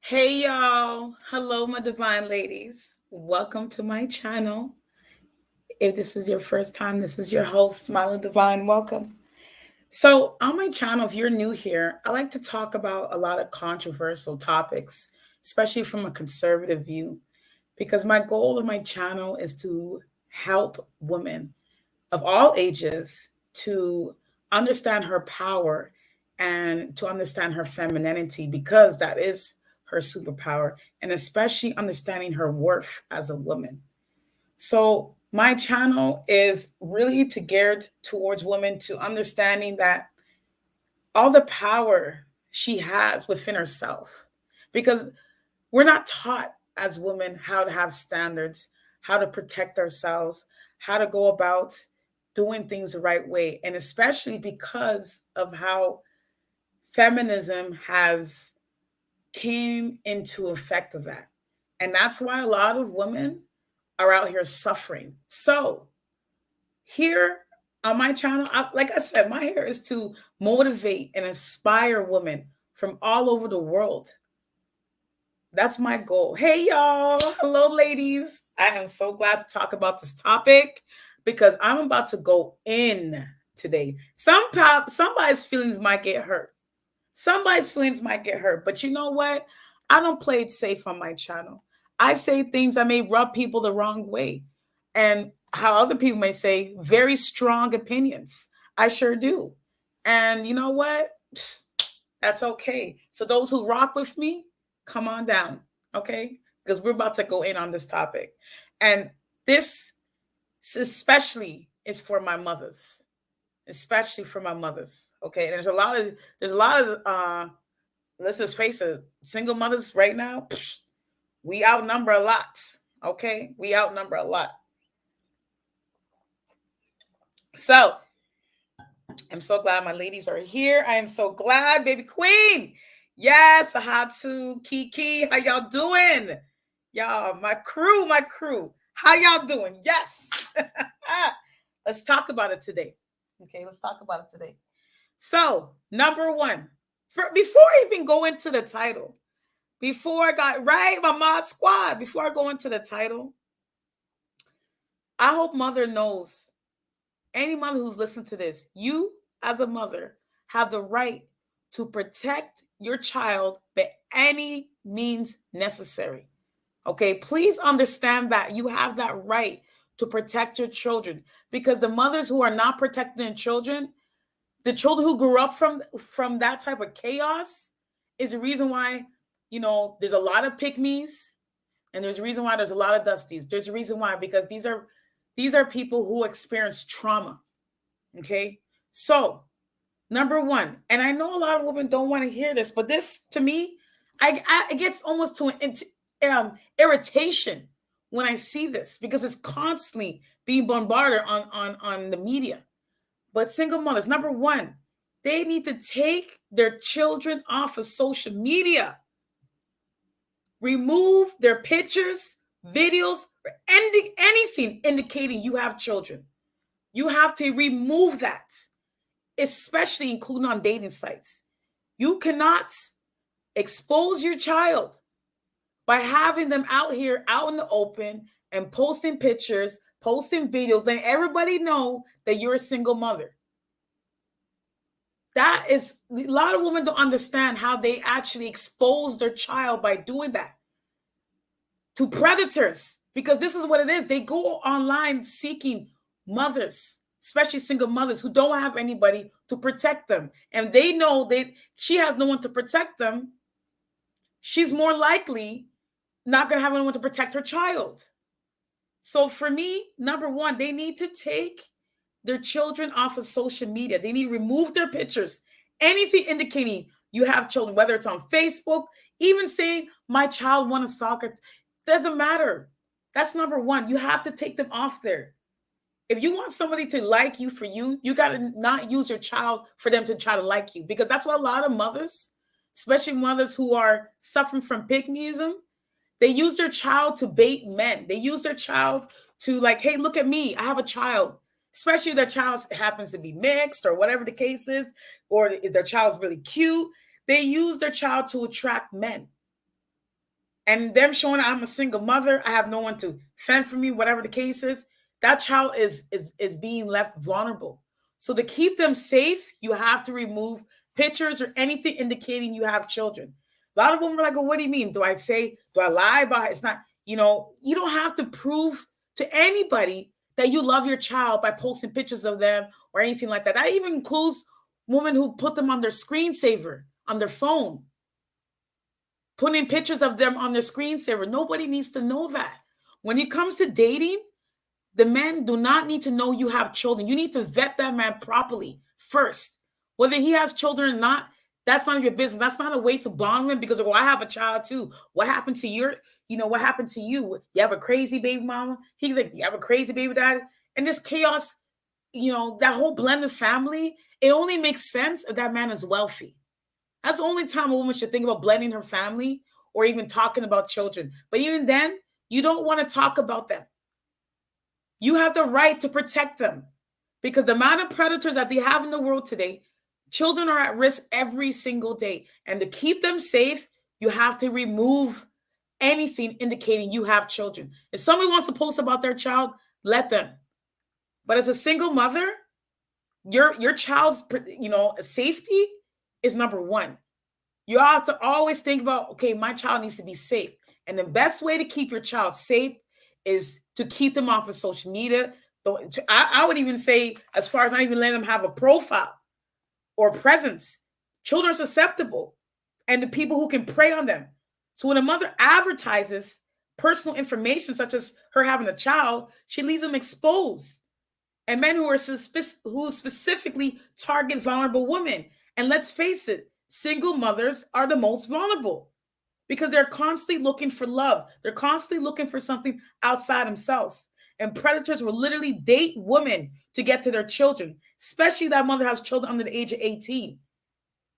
Hey y'all. Hello, my divine ladies. Welcome to my channel. If this is your first time, this is your host, Mila Divine. Welcome. So, on my channel, if you're new here, I like to talk about a lot of controversial topics, especially from a conservative view, because my goal of my channel is to help women of all ages to understand her power and to understand her femininity because that is her superpower, and especially understanding her worth as a woman. So my channel is really to geared towards women to understanding that all the power she has within herself, because we're not taught as women how to have standards, how to protect ourselves, how to go about doing things the right way. And especially because of how feminism has came into effect of that. And that's why a lot of women are out here suffering. So here on my channel, like I said, my hair is to motivate and inspire women from all over the world. That's my goal. Hey, y'all. Hello, ladies. I am so glad to talk about this topic because I'm about to go in today. Somebody's feelings might get hurt. Somebody's feelings might get hurt. But you know what? I don't play it safe on my channel. I say things that may rub people the wrong way. And how other people may say, very strong opinions. I sure do. And you know what? That's okay. So those who rock with me, come on down, okay? Because we're about to go in on this topic. And this especially is for my mothers, especially for my mothers, okay? And there's a lot of let's just face it, single mothers right now, we outnumber a lot, okay? We outnumber a lot. So I'm so glad my ladies are here. I am so glad, baby queen. Yes, Ahatu, Kiki, how y'all doing? Y'all, my crew. How y'all doing? Yes. Let's talk about it today. Okay, let's talk about it today. So, number one, before I even go into the title, before I got right, my mod squad, before I go into the title, I hope mother knows, any mother who's listened to this, you as a mother have the right to protect your child by any means necessary. Okay, please understand that you have that right to protect your children, because the mothers who are not protecting their children, the children who grew up from that type of chaos, is the reason why, there's a lot of pick me's, and there's a reason why there's a lot of dusties. There's a reason why, because these are people who experience trauma. Okay. So, number one, and I know a lot of women don't want to hear this, but this to me, it gets almost to an irritation when I see this, because it's constantly being bombarded on the media. But single mothers, number one, they need to take their children off of social media. Remove their pictures, videos, or anything indicating you have children. You have to remove that, especially including on dating sites. You cannot expose your child by having them out here, out in the open, and posting pictures, posting videos, letting everybody know that you're a single mother. That is, a lot of women don't understand how they actually expose their child by doing that to predators, because this is what it is. They go online seeking mothers, especially single mothers who don't have anybody to protect them, and they know she has no one to protect them. She's more likely not going to have anyone to protect her child. So for me, number one, they need to take their children off of social media. They need to remove their pictures, anything indicating you have children, whether it's on Facebook, even saying my child won a soccer, doesn't matter. That's number one. You have to take them off there. If you want somebody to like you for you, you got to not use your child for them to try to like you, because that's what a lot of mothers, especially mothers who are suffering from pygmism, they use their child to bait men. They use their child to, like, hey, look at me. I have a child. Especially if their child happens to be mixed or whatever the case is, or if their child's really cute. They use their child to attract men. and them showing I'm a single mother, I have no one to fend for me, whatever the case is, that child is being left vulnerable. So to keep them safe, you have to remove pictures or anything indicating you have children. A lot of women are like, "Oh, what do you mean? Do I lie about it? It's not, you don't have to prove to anybody that you love your child by posting pictures of them or anything like that. That even includes women who put them on their screensaver on their phone, putting pictures of them on their screensaver. Nobody needs to know that. When it comes to dating, the men do not need to know you have children. You need to vet that man properly first. Whether he has children or not, that's none of your business. That's not a way to bond with him because, I have a child too. What happened to what happened to you? You have a crazy baby mama? He's like, you have a crazy baby daddy? And this chaos, that whole blended family, it only makes sense if that man is wealthy. That's the only time a woman should think about blending her family or even talking about children. But even then, you don't want to talk about them. You have the right to protect them because the amount of predators that they have in the world today, children are at risk every single day. And to keep them safe, you have to remove anything indicating you have children. If somebody wants to post about their child, let them. But as a single mother, your child's safety is number one. You have to always think about, okay, my child needs to be safe. And the best way to keep your child safe is to keep them off of social media. I would even say, as far as not even letting them have a profile or presence. Children are susceptible, and the people who can prey on them. So when a mother advertises personal information, such as her having a child, she leaves them exposed. And men who specifically target vulnerable women. And let's face it, single mothers are the most vulnerable because they're constantly looking for love. They're constantly looking for something outside themselves. And predators will literally date women to get to their children, especially if that mother has children under the age of 18.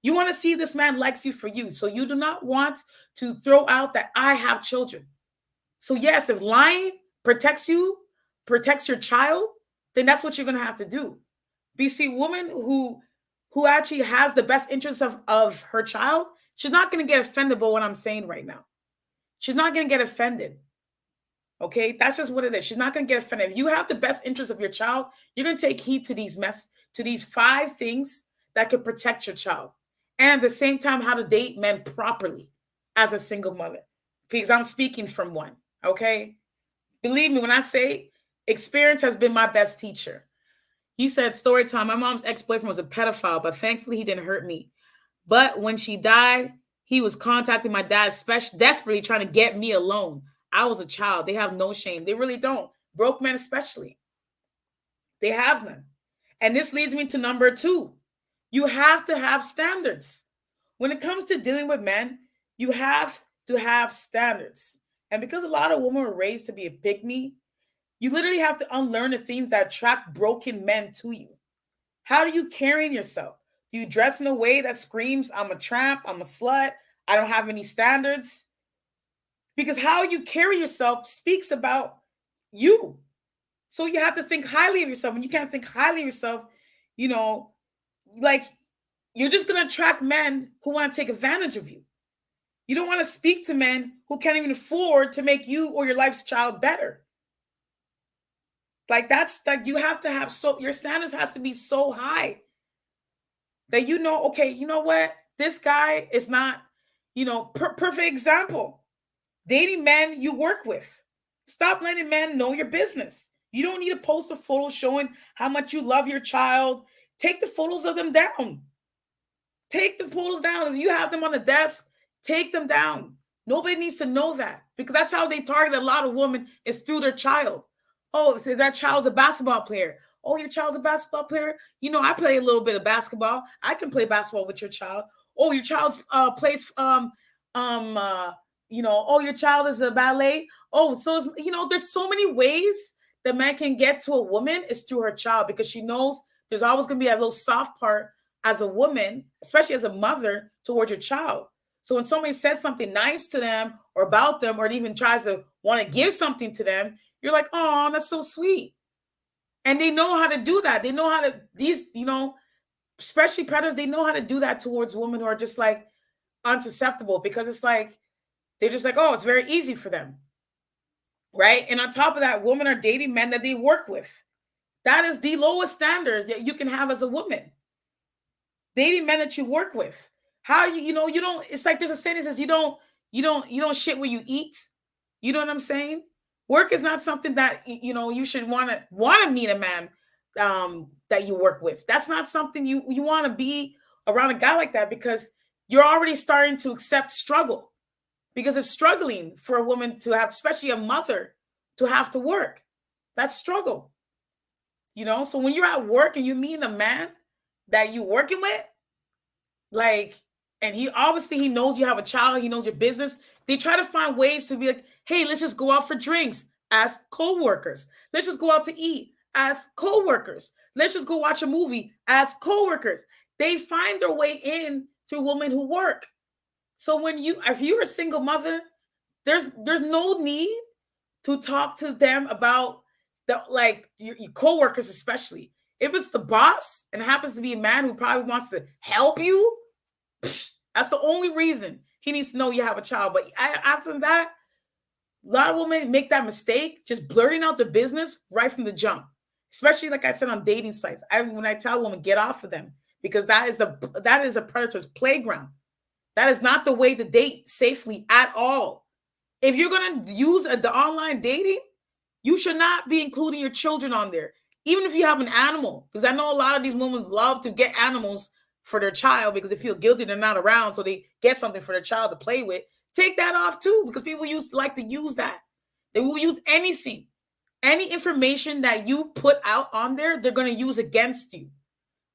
You want to see if this man likes you for you. So you do not want to throw out that I have children. So yes, if lying protects you, protects your child, then that's what you're going to have to do. BC woman who actually has the best interests of her child, she's not going to get offended by what I'm saying right now. She's not going to get offended. Okay, that's just what it is. She's not going to get offended. If you have the best interest of your child, you're going to take heed to these 5 things that could protect your child. And at the same time, how to date men properly as a single mother. Because I'm speaking from one. Okay, believe me when I say experience has been my best teacher. He said, story time. My mom's ex-boyfriend was a pedophile, but thankfully he didn't hurt me. But when she died, he was contacting my dad, desperately trying to get me alone. I was a child. They have no shame. They really don't. Broke men especially. They have none. And this leads me to number 2. You have to have standards. When it comes to dealing with men, you have to have standards. And because a lot of women were raised to be a pick-me, you literally have to unlearn the things that attract broken men to you. How do you carry yourself? Do you dress in a way that screams, I'm a tramp, I'm a slut, I don't have any standards? Because how you carry yourself speaks about you. So you have to think highly of yourself. And you can't think highly of yourself, like you're just going to attract men who want to take advantage of you. You don't want to speak to men who can't even afford to make you or your life's child better. Like that's like you have to have your standards has to be so high that okay, you know what? This guy is not, perfect example. Dating men you work with. Stop letting men know your business. You don't need to post a photo showing how much you love your child. Take the photos of them down. Take the photos down. If you have them on the desk, take them down. Nobody needs to know that because that's how they target a lot of women is through their child. Oh, so that child's a basketball player. Oh, your child's a basketball player? I play a little bit of basketball. I can play basketball with your child. Oh, your child plays your child is a ballet. Oh, so there's so many ways that man can get to a woman is through her child because she knows there's always going to be a little soft part as a woman, especially as a mother, towards your child. So when somebody says something nice to them or about them or even tries to want to give something to them, you're like, oh, that's so sweet. And they know how to do that. They know how to, especially predators, they know how to do that towards women who are just like unsusceptible because it's like, They're just like, oh, it's very easy for them. Right. And on top of that, women are dating men that they work with. That is the lowest standard that you can have as a woman. Dating men that you work with. How you know, you don't, it's like there's a saying that says you don't shit where you eat. You know what I'm saying? Work is not something that you should want to meet a man that you work with. That's not something you want to be around a guy like that, because you're already starting to accept struggle, because it's struggling for a woman to have, especially a mother, to have to work. That's struggle. So when you're at work and you meet a man that you're working with, like, and he knows you have a child, he knows your business. They try to find ways to be like, hey, let's just go out for drinks as co-workers. Let's just go out to eat as co-workers. Let's just go watch a movie as co-workers. They find their way in to women who work. So if you're a single mother, there's no need to talk to them about your co-workers, especially if it's the boss and it happens to be a man who probably wants to help you. That's the only reason he needs to know you have a child. But after that, a lot of women make that mistake, just blurting out the business right from the jump. Especially, like I said, on dating sites. When I tell women, get off of them, because that is a predator's playground. That is not the way to date safely at all. If you're going to use the online dating, you should not be including your children on there. Even if you have an animal, because I know a lot of these women love to get animals for their child because they feel guilty they're not around, so they get something for their child to play with. Take that off too, because people like to use that. They will use anything. Any information that you put out on there, they're going to use against you.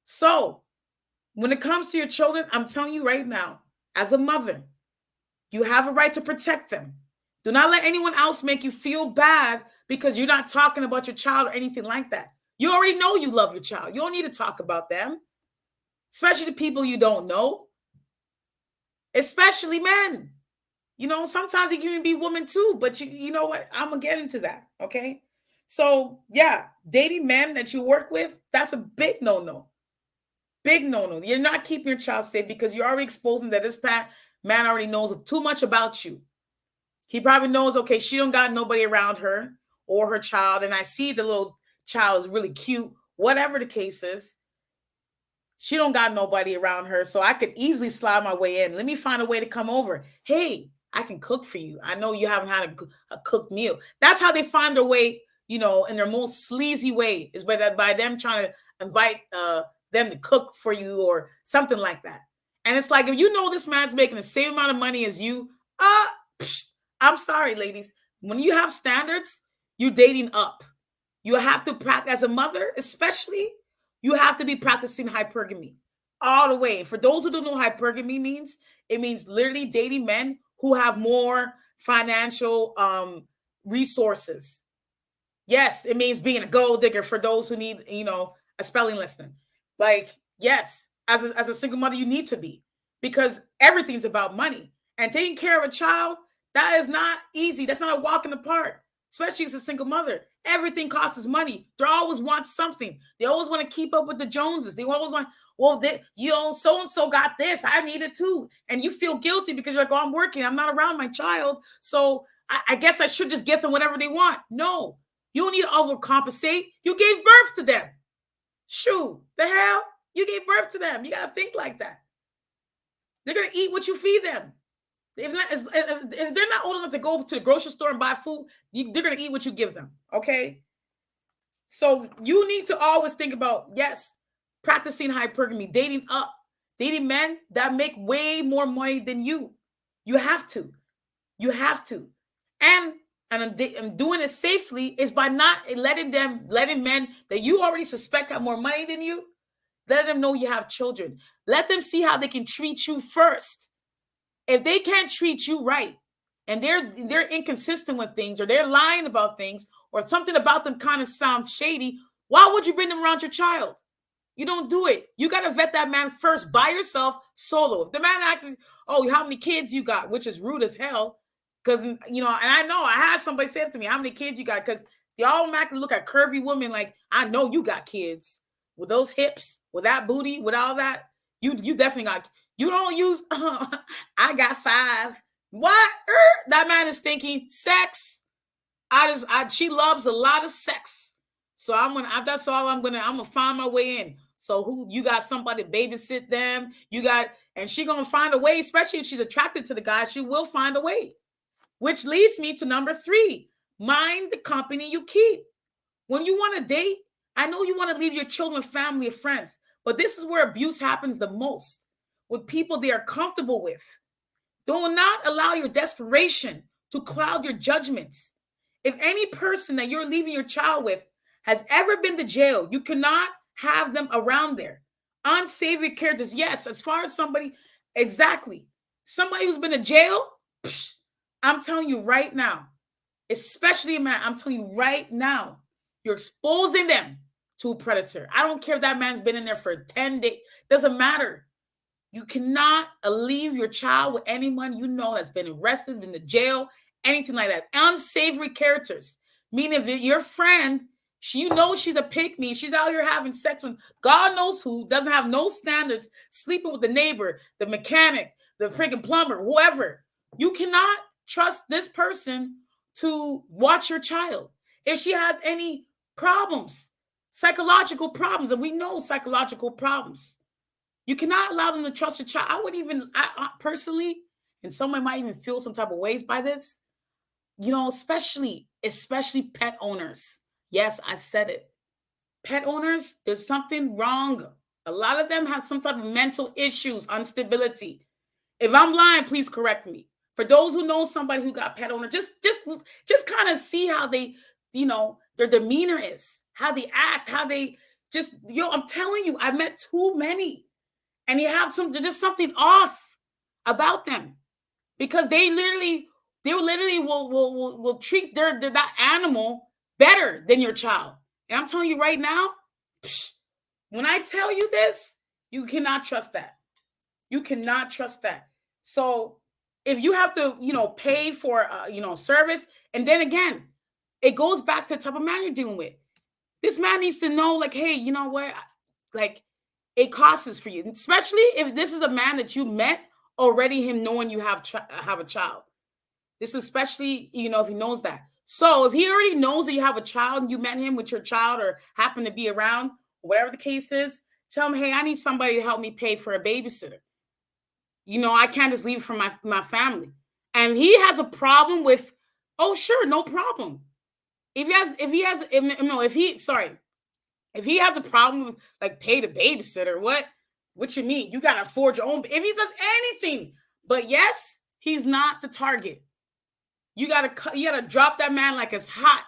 So when it comes to your children, I'm telling you right now, as a mother, you have a right to protect them. Do not let anyone else make you feel bad because you're not talking about your child or anything like that. You already know you love your child. You don't need to talk about them, especially the people you don't know, especially men. Sometimes it can even be women too, but you know what? I'm going to get into that, okay? So, yeah, dating men that you work with, that's a big no-no. Big no-no. You're not keeping your child safe because you're already exposing that this man already knows too much about you. He probably knows, okay, she don't got nobody around her or her child, and I see the little child is really cute, whatever the case is. She don't got nobody around her, so I could easily slide my way in. Let me find a way to come over. Hey, I can cook for you. I know you haven't had a cooked meal. That's how they find their way, in their most sleazy way, is by them trying to invite them to cook for you or something like that. And it's like, if you know this man's making the same amount of money as you, I'm sorry, ladies. When you have standards, you're dating up. You have to practice, as a mother, especially, you have to be practicing hypergamy all the way. For those who don't know what hypergamy means, it means literally dating men who have more financial resources. Yes, it means being a gold digger for those who need, a spelling lesson. Like, yes, as a single mother, you need to be, because everything's about money. And taking care of a child, that is not easy. That's not a walk in the park, especially as a single mother. Everything costs money. They always want something. They always want to keep up with the Joneses. They always want, so-and-so got this. I need it too. And you feel guilty because you're like, oh, I'm working. I'm not around my child. So I guess I should just get them whatever they want. No, you don't need to overcompensate. You gave birth to them. Shoot, the hell? You gave birth to them. You got to think like that. They're going to eat what you feed them. If they're not old enough to go to the grocery store and buy food, they're going to eat what you give them, okay? So you need to always think about, yes, practicing hypergamy, dating up, dating men that make way more money than you. You have to. You have to. And doing it safely is by not letting men that you already suspect have more money than you, let them know you have children. Let them see how they can treat you first. If they can't treat you right and they're inconsistent with things, or they're lying about things, or something about them kind of sounds shady, why would you bring them around your child? You don't do it. You got to vet that man first by yourself, solo. If the man asks, oh, how many kids you got, which is rude as hell, because, and I know I had somebody say to me, how many kids you got? Because they automatically look at curvy women like, I know you got kids. With those hips, with that booty, with all that, you definitely got. You don't use, I got 5. What? That man is thinking sex. She loves a lot of sex. So that's all I'm gonna find my way in. So who you got somebody to babysit them? And she gonna find a way, especially if she's attracted to the guy, she will find a way. Which leads me to number 3. Mind the company you keep. When you want to date, I know you want to leave your children, family, or friends, but this is where abuse happens the most with people they are comfortable with. Do not allow your desperation to cloud your judgments. If any person that you're leaving your child with has ever been to jail, you cannot have them around there. Unsavory characters, yes, as far as somebody, exactly. Somebody who's been to jail, I'm telling you right now, especially a man, I'm telling you right now, you're exposing them to a predator. I don't care if that man's been in there for 10 days. Doesn't matter. You cannot leave your child with anyone you know that's been arrested, in the jail, anything like that. Unsavory characters. Meaning if your friend, she's a pick-me, she's out here having sex with God knows who, doesn't have no standards, sleeping with the neighbor, the mechanic, the freaking plumber, whoever. You cannot trust this person to watch your child. If she has any problems, psychological problems, and we know psychological problems, you cannot allow them to trust a child. I personally, and someone might even feel some type of ways by this, especially pet owners. Yes, I said it. Pet owners, there's something wrong. A lot of them have some type of mental issues, instability. If I'm lying, please correct me. For those who know somebody who got pet owner, just kind of see how they, their demeanor is, how they act, how they I'm telling you, I met too many. And you have just something off about them, because they literally will treat that animal better than your child. And I'm telling you right now, when I tell you this, you cannot trust that. You cannot trust that. So if you have to, pay for, service, and then again, it goes back to the type of man you're dealing with. This man needs to know, like, hey, you know what, like, it costs for you, especially if this is a man that you met already, him knowing you have a child. This is especially, if he knows that. So if he already knows that you have a child and you met him with your child or happen to be around, whatever the case is, tell him, hey, I need somebody to help me pay for a babysitter. I can't just leave for my family. And he has a problem with, oh, sure, no problem. If he has a problem with, like, pay the babysitter, what you mean? You gotta afford your own. If he says anything, but yes, he's not the target. You gotta drop that man like it's hot.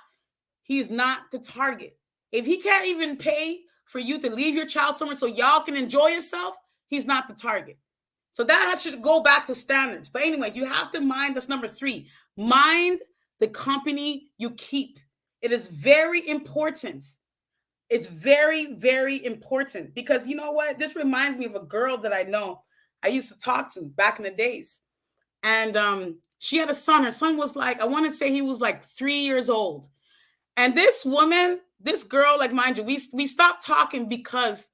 He's not the target. If he can't even pay for you to leave your child somewhere so y'all can enjoy yourself, he's not the target. So that should go back to standards. But anyway, you have to mind, that's number 3. Mind the company you keep. It is very important. It's very, very important, because you know what? This reminds me of a girl that I know I used to talk to back in the days. And she had a son. Her son was like, I want to say he was like 3 years old. And this girl, like, mind you, we stopped talking because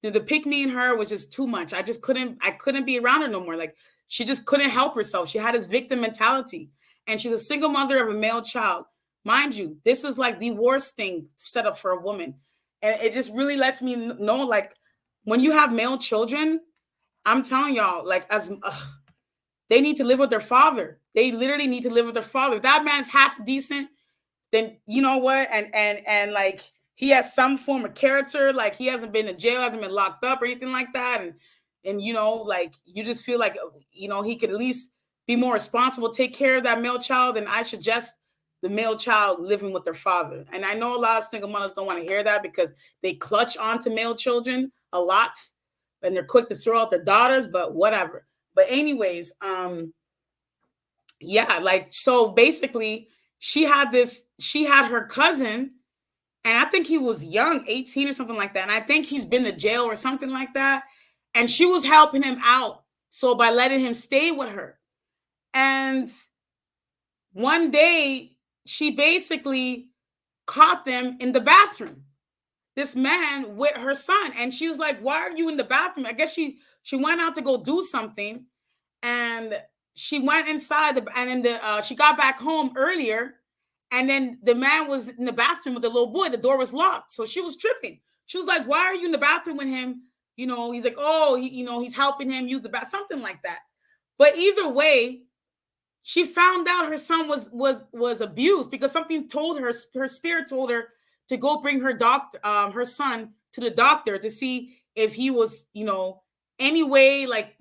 the pick me and her was just too much. I couldn't be around her no more. Like, she just couldn't help herself. She had this victim mentality. And she's a single mother of a male child. Mind you, this is like the worst thing set up for a woman. And it just really lets me know, like, when you have male children, I'm telling y'all, like, they need to live with their father. They literally need to live with their father. If that man's half decent, then you know what? And like, he has some form of character. Like, he hasn't been in jail, hasn't been locked up or anything like that. And like, you just feel like, he could at least be more responsible, take care of that male child. And I suggest the male child living with their father. And I know a lot of single mothers don't want to hear that because they clutch onto male children a lot and they're quick to throw out their daughters, but whatever. But anyways, yeah, like, so basically she had her cousin, and I think he was young, 18 or something like that. And I think he's been to jail or something like that. And she was helping him out. So by letting him stay with her. And one day, she basically caught them in the bathroom, this man with her son. And she was like, why are you in the bathroom? I guess she went out to go do something. And she went inside and then she got back home earlier, and then the man was in the bathroom with the little boy. The door was locked, so she was tripping. She was like, "Why are you in the bathroom with him?" He's like, "Oh, he's helping him use the bath," something like that. But either way, she found out her son was abused because something told her, her spirit told her to go bring her son to the doctor to see if he was, anyway, like,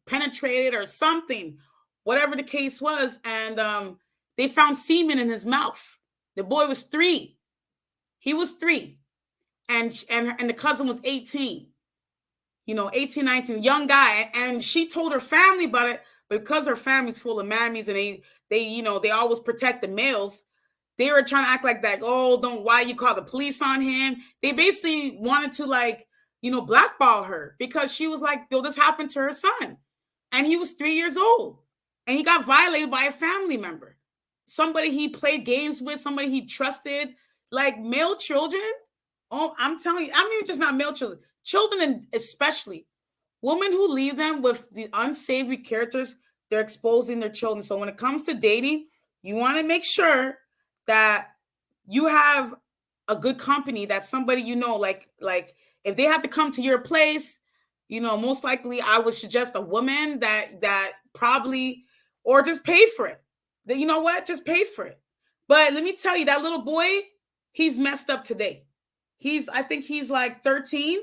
penetrated or something, whatever the case was. And they found semen in his mouth. The boy was 3. He was 3. And the cousin was 18. 18, 19, young guy. And she told her family about it because her family's full of mammies and they always protect the males. They were trying to act like that. Oh, why you call the police on him? They basically wanted to blackball her because she was like, yo, this happened to her son. And he was 3 years old and he got violated by a family member. Somebody he played games with, somebody he trusted, like male children. Oh, I'm telling you, I mean, just not male children, and especially women who leave them with the unsavory characters, they're exposing their children. So when it comes to dating, you want to make sure that you have a good company, that somebody, like if they have to come to your place, most likely I would suggest a woman that probably, or just pay for it. That, you know what, just pay for it. But let me tell you, that little boy, he's messed up today. I think he's like 13.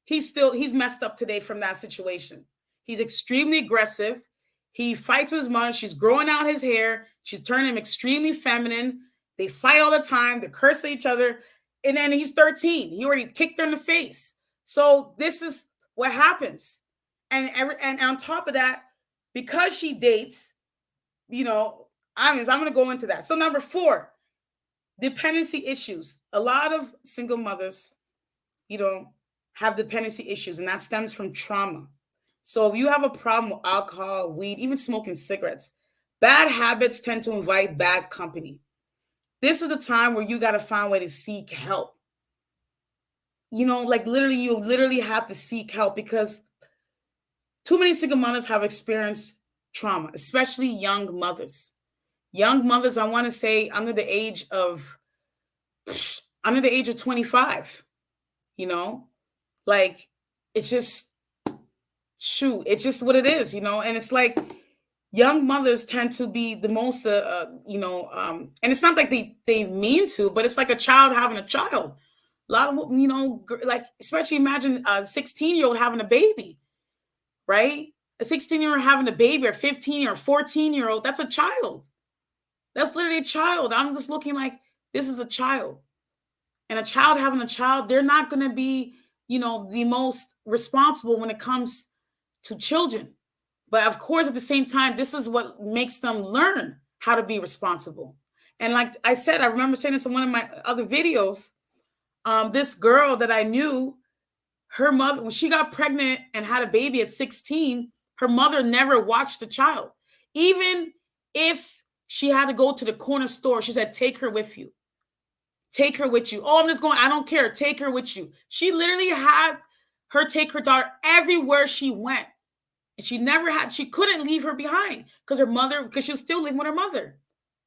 He's messed up today from that situation. He's extremely aggressive. He fights with his mom. She's growing out his hair. She's turning him extremely feminine. They fight all the time. They curse at each other. And then he's 13. He already kicked her in the face. So this is what happens. And on top of that, because she dates, I'm going to go into that. So number 4, dependency issues. A lot of single mothers, have dependency issues, and that stems from trauma. So if you have a problem with alcohol, weed, even smoking cigarettes, bad habits tend to invite bad company. This is the time where you got to find a way to seek help. Like literally, you literally have to seek help because too many single mothers have experienced trauma, especially young mothers. Young mothers, I want to say under the age of 25, like it's just it's just what it is, and it's like young mothers tend to be the most, and it's not like they mean to, but it's like a child having a child. A lot of, like, especially imagine a 16-year-old having a baby, right? A 16-year-old having a baby, or 15 or 14-year-old, that's a child. That's literally a child. I'm just looking like this is a child. And a child having a child, they're not going to be, the most responsible when it comes to children. But of course, at the same time, this is what makes them learn how to be responsible. And like I said, I remember saying this in one of my other videos. This girl that I knew, her mother, when she got pregnant and had a baby at 16, her mother never watched the child. Even if she had to go to the corner store, she said, take her with you. Take her with you. Oh, I'm just going, I don't care. Take her with you. She literally had her take her daughter everywhere she went. And she couldn't leave her behind because she was still living with her mother.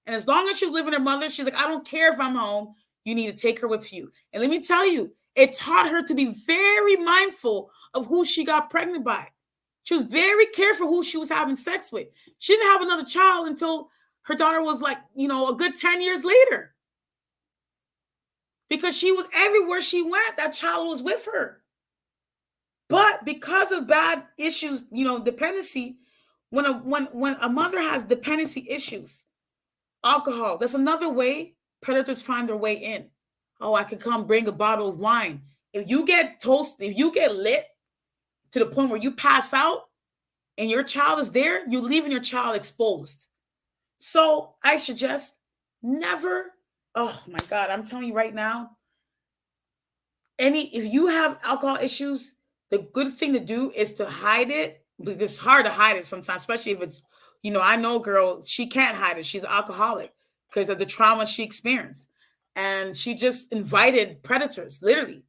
And as long as she was living with her mother, she's like, I don't care if I'm home. You need to take her with you. And let me tell you, it taught her to be very mindful of who she got pregnant by. She was very careful who she was having sex with. She didn't have another child until her daughter was like, a good 10 years later. Because she was everywhere she went, that child was with her. But because of bad issues, dependency, when a mother has dependency issues, alcohol, that's another way predators find their way in. Oh, I could come bring a bottle of wine. If you get lit to the point where you pass out and your child is there, you're leaving your child exposed. So I suggest never. Oh my God, I'm telling you right now, if you have alcohol issues, the good thing to do is to hide it. But it's hard to hide it sometimes, especially if it's, I know a girl, she can't hide it. She's an alcoholic because of the trauma she experienced. And she just invited predators, literally.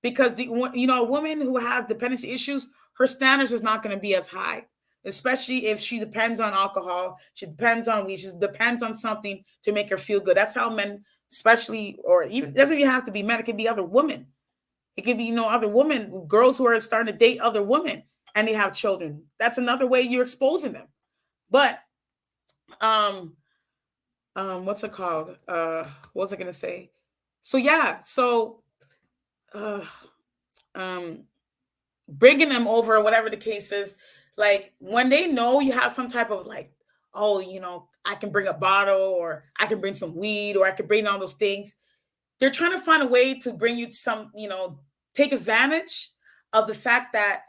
Because a woman who has dependency issues, her standards is not going to be as high. especially if she depends on alcohol, she depends on weed, she depends on something to make her feel good. That's how men, especially, or even, it doesn't even have to be men, it could be other women. It could be, other women, girls who are starting to date other women and they have children. That's another way you're exposing them. But what's it called? What was I gonna say? So yeah, so uh um bringing them over, whatever the case is, like when they know you have some type of like, oh, I can bring a bottle, or I can bring some weed, or I can bring all those things. They're trying to find a way to bring you some, take advantage of the fact that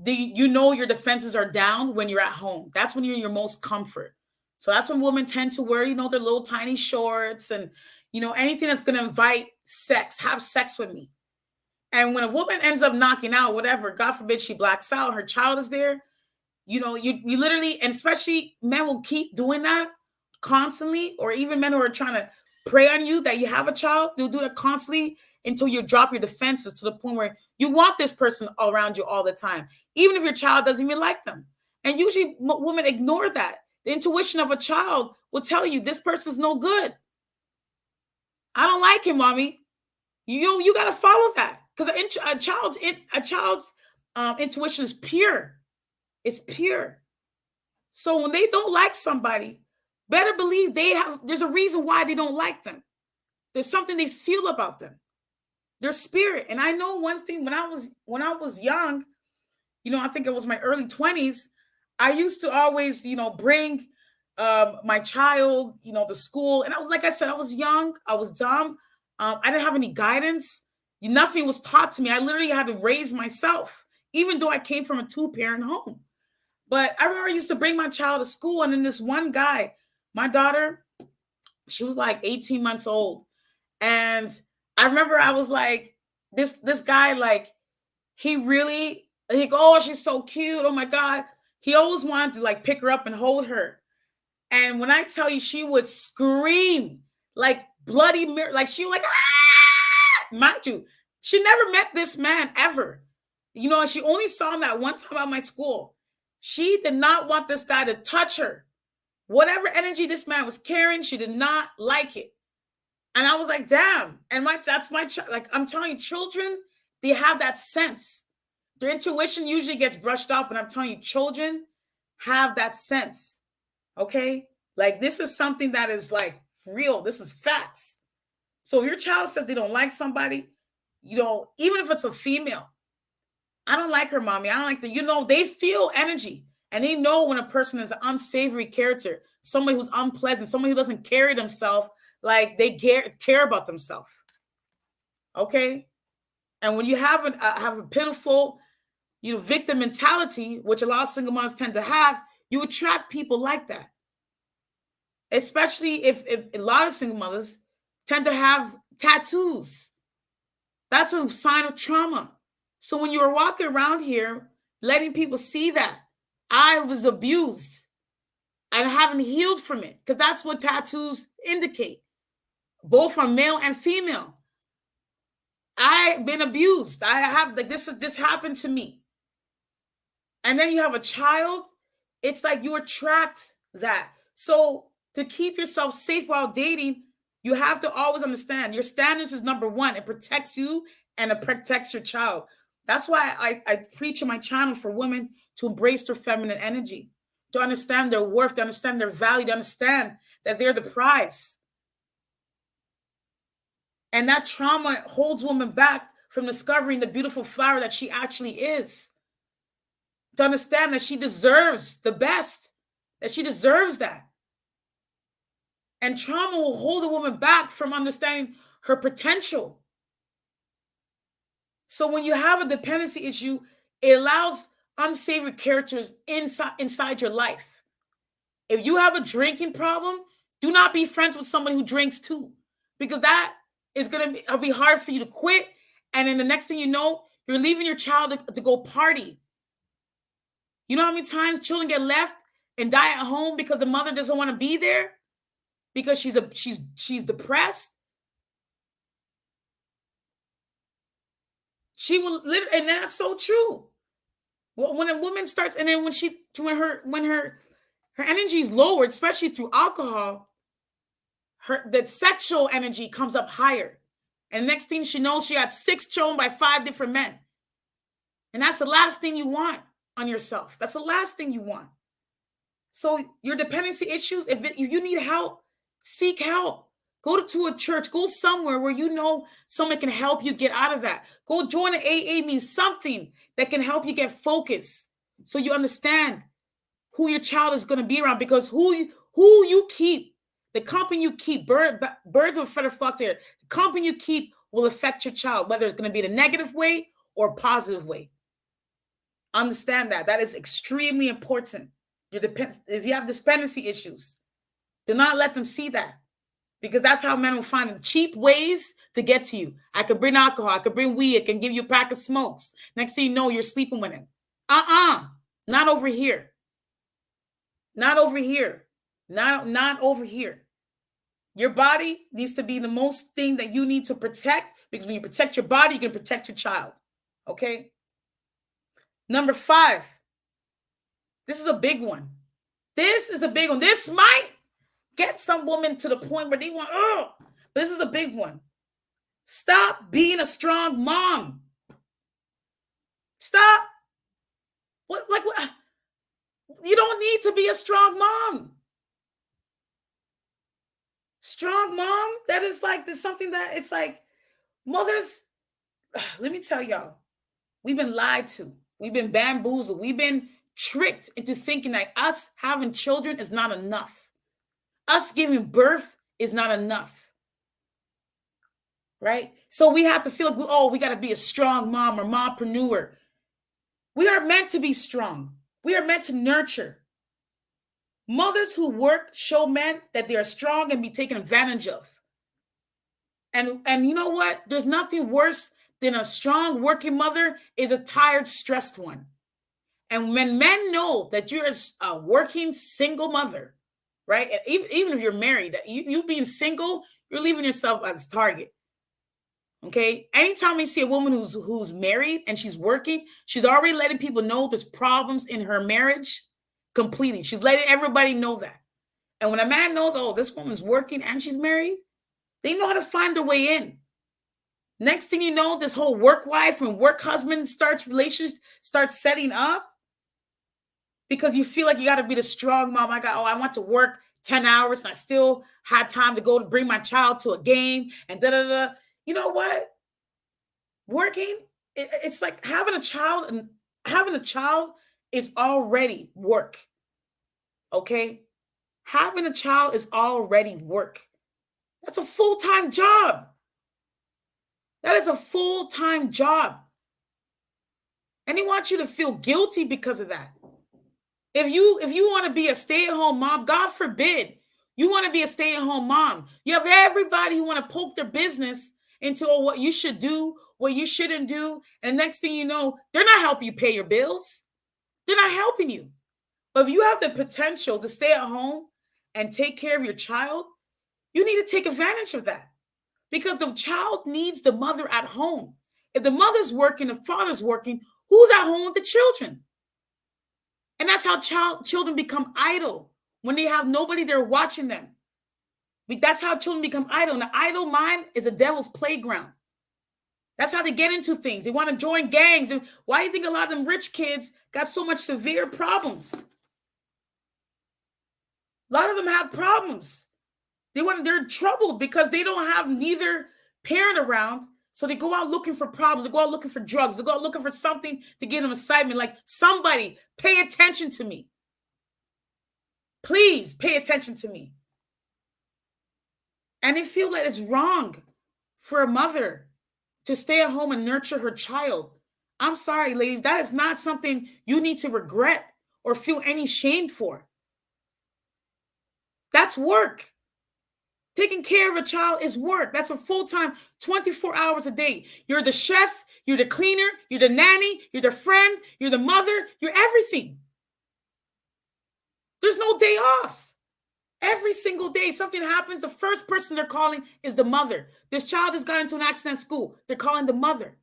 your defenses are down when you're at home. That's when you're in your most comfort. So that's when women tend to wear, their little tiny shorts and, anything that's going to invite sex, have sex with me. And when a woman ends up knocking out, whatever, God forbid she blacks out, her child is there, you literally, and especially men will keep doing that constantly, or even men who are trying to prey on you that you have a child, they'll do that constantly until you drop your defenses to the point where you want this person around you all the time, even if your child doesn't even like them. And usually women ignore that. The intuition of a child will tell you this person's no good. I don't like him, mommy. You got to follow that, because a child's intuition is pure. It's pure. So when they don't like somebody, better believe there's a reason why they don't like them. There's something they feel about them, their spirit. And I know one thing, when I was young, I think it was my early 20s, I used to always, bring my child, to school. And I was, like I said, I was young, I was dumb. I didn't have any guidance. Nothing was taught to me. I literally had to raise myself, even though I came from a 2-parent home. But I remember I used to bring my child to school, and then this one guy, my daughter, she was like 18 months old. And I remember I was like, this guy, like, he really, like, oh, she's so cute. Oh my God. He always wanted to like pick her up and hold her. And when I tell you, she would scream like bloody mirror, like she was like, ah! Mind you, she never met this man ever. And she only saw him that one time at my school. She did not want this guy to touch her. Whatever energy this man was carrying, she did not like it. And I was like, damn. And that's my child. Like, I'm telling you, children, they have that sense. Their intuition usually gets brushed off, but I'm telling you, children have that sense. Okay? Like, this is something that is like real. This is facts. So if your child says they don't like somebody, even if it's a female, I don't like her, mommy. I don't like that. They feel energy, and they know when a person is an unsavory character, somebody who's unpleasant, somebody who doesn't carry themselves like they care about themselves. Okay? And when you have a pitiful, victim mentality, which a lot of single moms tend to have, you attract people like that. Especially if a lot of single mothers tend to have tattoos. That's a sign of trauma. So when you are walking around here, letting people see that I was abused and I haven't healed from it, because that's what tattoos indicate, both from male and female. I've been abused. I have, like, this happened to me. And then you have a child. It's like you attract that. So to keep yourself safe while dating, you have to always understand your standards is number one. It protects you and it protects your child. That's why I preach on my channel for women to embrace their feminine energy, to understand their worth, to understand their value, to understand that they're the prize. And that trauma holds women back from discovering the beautiful flower that she actually is. To understand that she deserves the best, that she deserves that. And trauma will hold a woman back from understanding her potential. So when you have a dependency issue, it allows unsavory characters inside your life. If you have a drinking problem, do not be friends with someone who drinks too, because that is going to be hard for you to quit. And then the next thing you know, you're leaving your child to go party. You know how many times children get left and die at home because the mother doesn't want to be there because she's depressed? She will literally, and that's so true. When a woman starts, and then when she when her energy is lowered, especially through alcohol, that sexual energy comes up higher. And the next thing she knows, she had 6 children by 5 different men. And that's the last thing you want on yourself. That's the last thing you want. So your dependency issues, if you need help, seek help. Go to a church. Go somewhere where you know someone can help you get out of that. Go join an AA meeting, something that can help you get focused so you understand who your child is going to be around. Because who you keep, the company you keep, birds of a feather flock together. The company you keep will affect your child, whether it's going to be the negative way or positive way. Understand that. That is extremely important. If you have dependency issues, do not let them see that, because that's how men will find cheap ways to get to you. I could bring alcohol. I could bring weed. I can give you a pack of smokes. Next thing you know, you're sleeping with him. Not over here. Not over here. Not over here. Your body needs to be the most thing that you need to protect, because when you protect your body, you can protect your child. Okay? Number 5. This is a big one. This is a big one. This might get some women to the point where they want, but this is a big one. Stop being a strong mom. Stop. What? You don't need to be a strong mom. Strong mom, that is like, there's something that it's like mothers. Let me tell y'all, we've been lied to. We've been bamboozled. We've been tricked into thinking that us having children is not enough. Us giving birth is not enough. Right? So we have to feel like, we got to be a strong mom or mompreneur. We are meant to be strong. We are meant to nurture. Mothers who work show men that they are strong and be taken advantage of. And you know what? There's nothing worse than a strong working mother is a tired, stressed one. And when men know that you're a working single mother, right? And even if you're married, you being single, you're leaving yourself as a target. Okay? Anytime you see a woman who's married and she's working, she's already letting people know there's problems in her marriage completely. She's letting everybody know that. And when a man knows, this woman's working and she's married, they know how to find their way in. Next thing you know, this whole work wife and work husband starts setting up, because you feel like you got to be the strong mom. I want to work 10 hours and I still had time to go to bring my child to a game and da-da-da. You know what? Working, it's like having a child, and having a child is already work. Okay? Having a child is already work. That's a full-time job. That is a full-time job. And they want you to feel guilty because of that. If you want to be a stay-at-home mom, God forbid, you want to be a stay-at-home mom. You have everybody who want to poke their business into what you should do, what you shouldn't do. And the next thing you know, they're not helping you pay your bills. They're not helping you. But if you have the potential to stay at home and take care of your child, you need to take advantage of that, because the child needs the mother at home. If the mother's working, the father's working, who's at home with the children? And that's how children become idle, when they have nobody there watching them. That's how children become idle. And the idle mind is a devil's playground. That's how they get into things. They want to join gangs. And why do you think a lot of them rich kids got so much severe problems? A lot of them have problems. They're in trouble because they don't have neither parent around. So they go out looking for problems. They go out looking for drugs. They go out looking for something to give them excitement. Like, somebody pay attention to me. Please pay attention to me. And they feel that it's wrong for a mother to stay at home and nurture her child. I'm sorry, ladies. That is not something you need to regret or feel any shame for. That's work. Taking care of a child is work. That's a full-time, 24 hours a day. You're the chef, you're the cleaner, you're the nanny, you're the friend, you're the mother, you're everything. There's no day off. Every single day something happens, the first person they're calling is the mother. This child has got into an accident at school. They're calling the mother.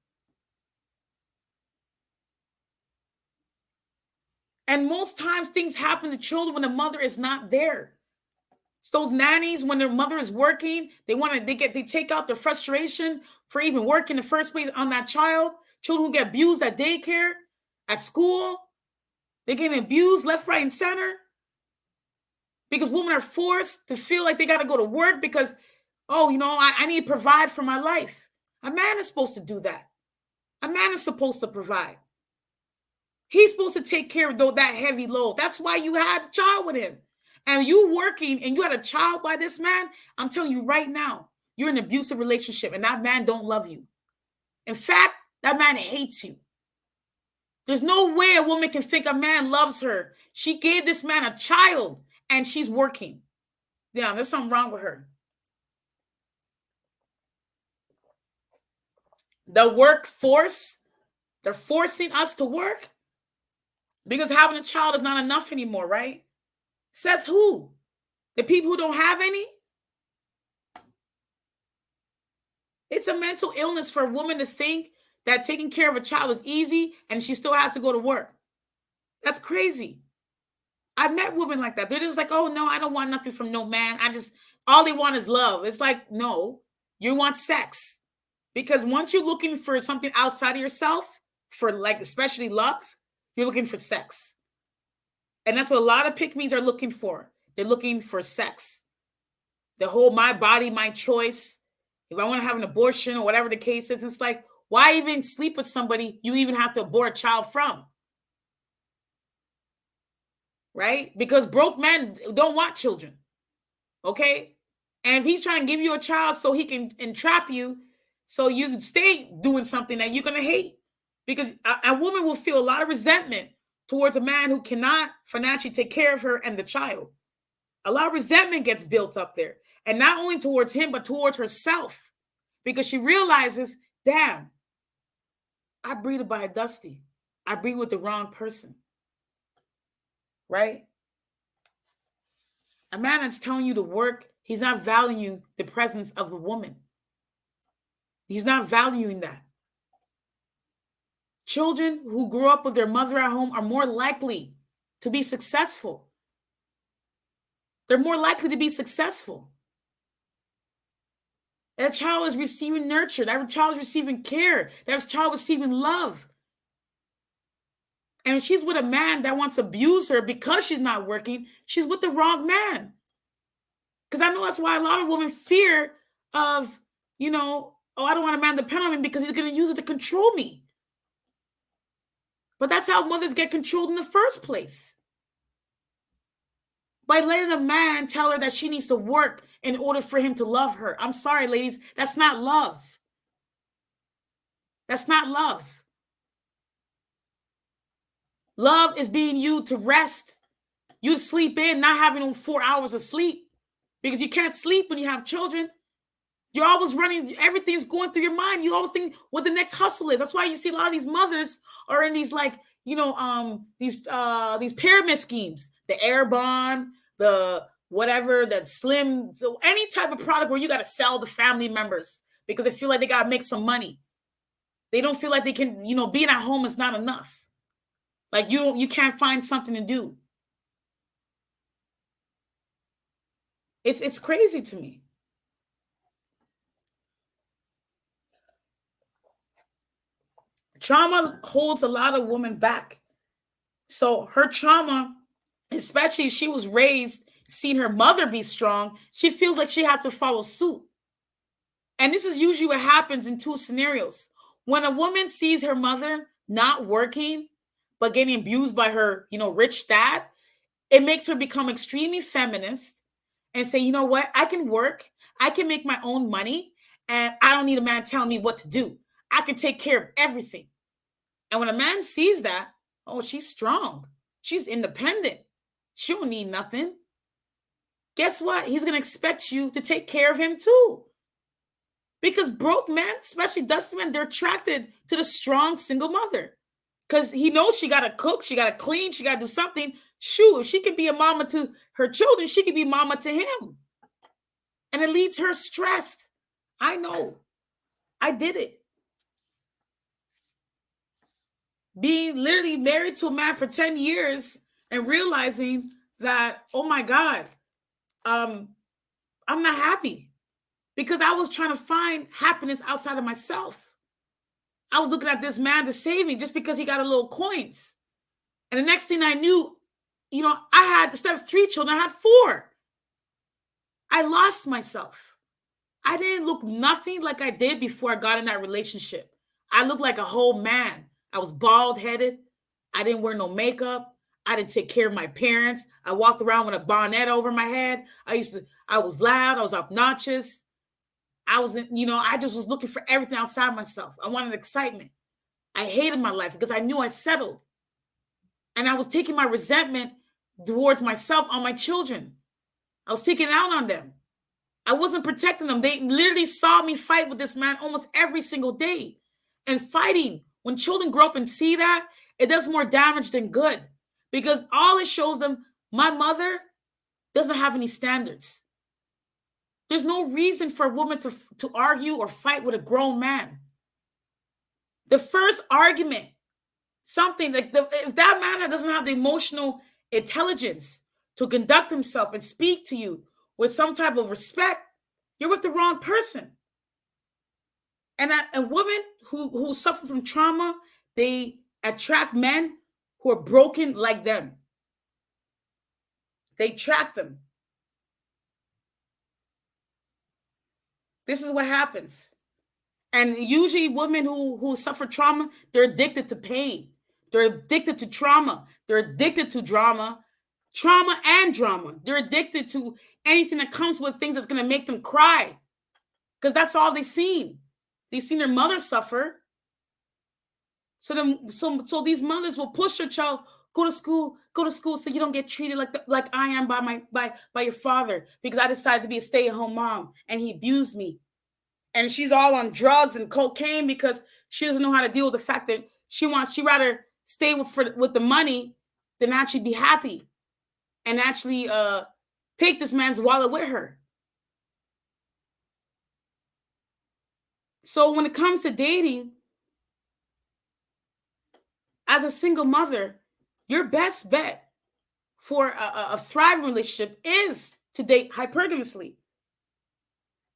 And most times things happen to children when the mother is not there. It's those nannies, when their mother is working, they take out their frustration for even working in the first place on that child. Children who get abused at daycare, at school, they're getting abused left, right, and center. Because women are forced to feel like they got to go to work because, I need to provide for my life. A man is supposed to do that. A man is supposed to provide. He's supposed to take care of that heavy load. That's why you had a child with him. And you working and you had a child by this man, I'm telling you right now, you're in an abusive relationship and that man don't love you. In fact, that man hates you. There's no way a woman can think a man loves her. She gave this man a child and she's working. Yeah, there's something wrong with her. The workforce, they're forcing us to work because having a child is not enough anymore, right? Says who? The people who don't have any? It's a mental illness for a woman to think that taking care of a child is easy and she still has to go to work. That's crazy. I've met women like that. They're just like, oh, no, I don't want nothing from no man. All they want is love. It's like, no, you want sex. Because once you're looking for something outside of yourself, for like especially love, you're looking for sex. And that's what a lot of pick-me's are looking for. They're looking for sex. The whole my body, my choice. If I want to have an abortion or whatever the case is, it's like, why even sleep with somebody you even have to abort a child from? Right? Because broke men don't want children. Okay? And if he's trying to give you a child so he can entrap you, so you stay doing something that you're going to hate. Because a woman will feel a lot of resentment towards a man who cannot financially take care of her and the child. A lot of resentment gets built up there. And not only towards him, but towards herself. Because she realizes, damn, I breathed by a dusty. I breathed with the wrong person. Right? A man that's telling you to work, he's not valuing the presence of a woman. He's not valuing that. Children who grew up with their mother at home are more likely to be successful. They're more likely to be successful. That child is receiving nurture. That child is receiving care. That child is receiving love. And if she's with a man that wants to abuse her because she's not working, she's with the wrong man. Because I know that's why a lot of women fear of, I don't want a man to depend on me because he's going to use it to control me. But that's how mothers get controlled in the first place. By letting a man tell her that she needs to work in order for him to love her. I'm sorry, ladies. That's not love. That's not love. Love is being you to rest. You to sleep in, not having 4 hours of sleep. Because you can't sleep when you have children. You're always running, everything's going through your mind. You always think what the next hustle is. That's why you see a lot of these mothers are in these these pyramid schemes. The Air Bond, the whatever, that Slim, any type of product where you got to sell the family members because they feel like they got to make some money. They don't feel like they can, being at home is not enough. Like you can't find something to do. It's crazy to me. Trauma holds a lot of women back. So her trauma, especially if she was raised, seeing her mother be strong, she feels like she has to follow suit. And this is usually what happens in two scenarios. When a woman sees her mother not working, but getting abused by her, rich dad, it makes her become extremely feminist and say, you know what? I can work. I can make my own money. And I don't need a man telling me what to do. I can take care of everything. And when a man sees that, oh, she's strong. She's independent. She don't need nothing. Guess what? He's going to expect you to take care of him too. Because broke men, especially dusty men, they're attracted to the strong single mother. Because he knows she got to cook, she got to clean, she got to do something. Shoot, if she could be a mama to her children, she could be mama to him. And it leaves her stressed. I know. I did it. being literally married to a man for 10 years and realizing that, oh my God, I'm not happy because I was trying to find happiness outside of myself. I was looking at this man to save me just because he got a little coins. And the next thing I knew, I had, instead of 3 children, I had 4. I lost myself. I didn't look nothing like I did before I got in that relationship. I looked like a whole man. I was bald headed. I didn't wear no makeup. I didn't take care of my parents. I walked around with a bonnet over my head. I was loud. I was obnoxious. I just was looking for everything outside myself. I wanted excitement. I hated my life because I knew I settled. And I was taking my resentment towards myself on my children. I was taking it out on them. I wasn't protecting them. They literally saw me fight with this man almost every single day. And fighting, when children grow up and see that, it does more damage than good. Because all it shows them, my mother doesn't have any standards. There's no reason for a woman to argue or fight with a grown man. The first argument, something like if that man doesn't have the emotional intelligence to conduct himself and speak to you with some type of respect, you're with the wrong person. And women who suffer from trauma, they attract men who are broken like them. They attract them. This is what happens. And usually women who suffer trauma, they're addicted to pain. They're addicted to trauma. They're addicted to trauma and drama. They're addicted to anything that comes with things that's going to make them cry. Because that's all they've seen. They've seen their mother suffer. So these mothers will push their child, go to school so you don't get treated like I am by your father, because I decided to be a stay-at-home mom and he abused me. And she's all on drugs and cocaine because she doesn't know how to deal with the fact that she rather stay with the money than actually be happy and actually take this man's wallet with her. So when it comes to dating, as a single mother, your best bet for a thriving relationship is to date hypergamously.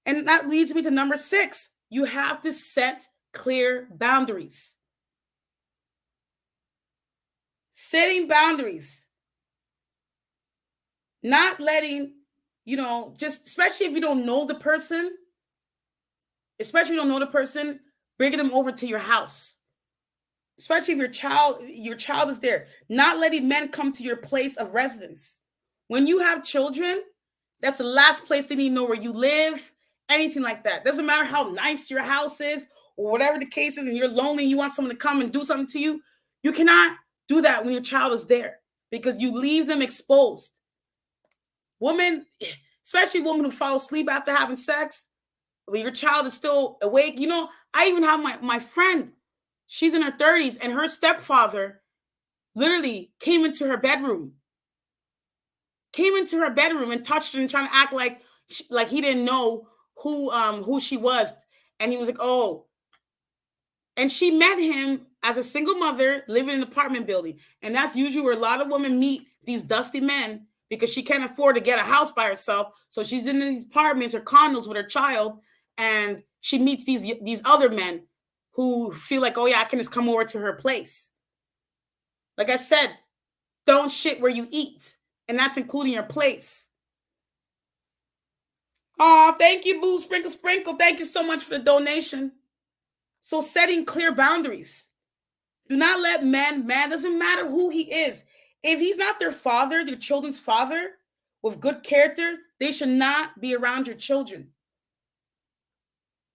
And that leads me to number 6. You have to set clear boundaries. Setting boundaries. Not letting, just especially if you don't know the person, bringing them over to your house. Especially if your child is there. Not letting men come to your place of residence. When you have children, that's the last place they need to know where you live, anything like that. Doesn't matter how nice your house is or whatever the case is, and you're lonely, you want someone to come and do something to you. You cannot do that when your child is there because you leave them exposed. Women, especially women who fall asleep after having sex, when your child is still awake. I even have my friend, she's in her 30s, and her stepfather literally came into her bedroom and touched her and trying to act like he didn't know who she was. And he was like, oh. And she met him as a single mother living in an apartment building. And that's usually where a lot of women meet these dusty men, because she can't afford to get a house by herself. So she's in these apartments or condos with her child, and she meets these other men who feel like, oh yeah, I can just come over to her place. Like I said, don't shit where you eat. And that's including your place. Oh, thank you, Boo Sprinkle. Thank you so much for the donation. So setting clear boundaries. Do not let man doesn't matter who he is. If he's not their father, their children's father, with good character, they should not be around your children.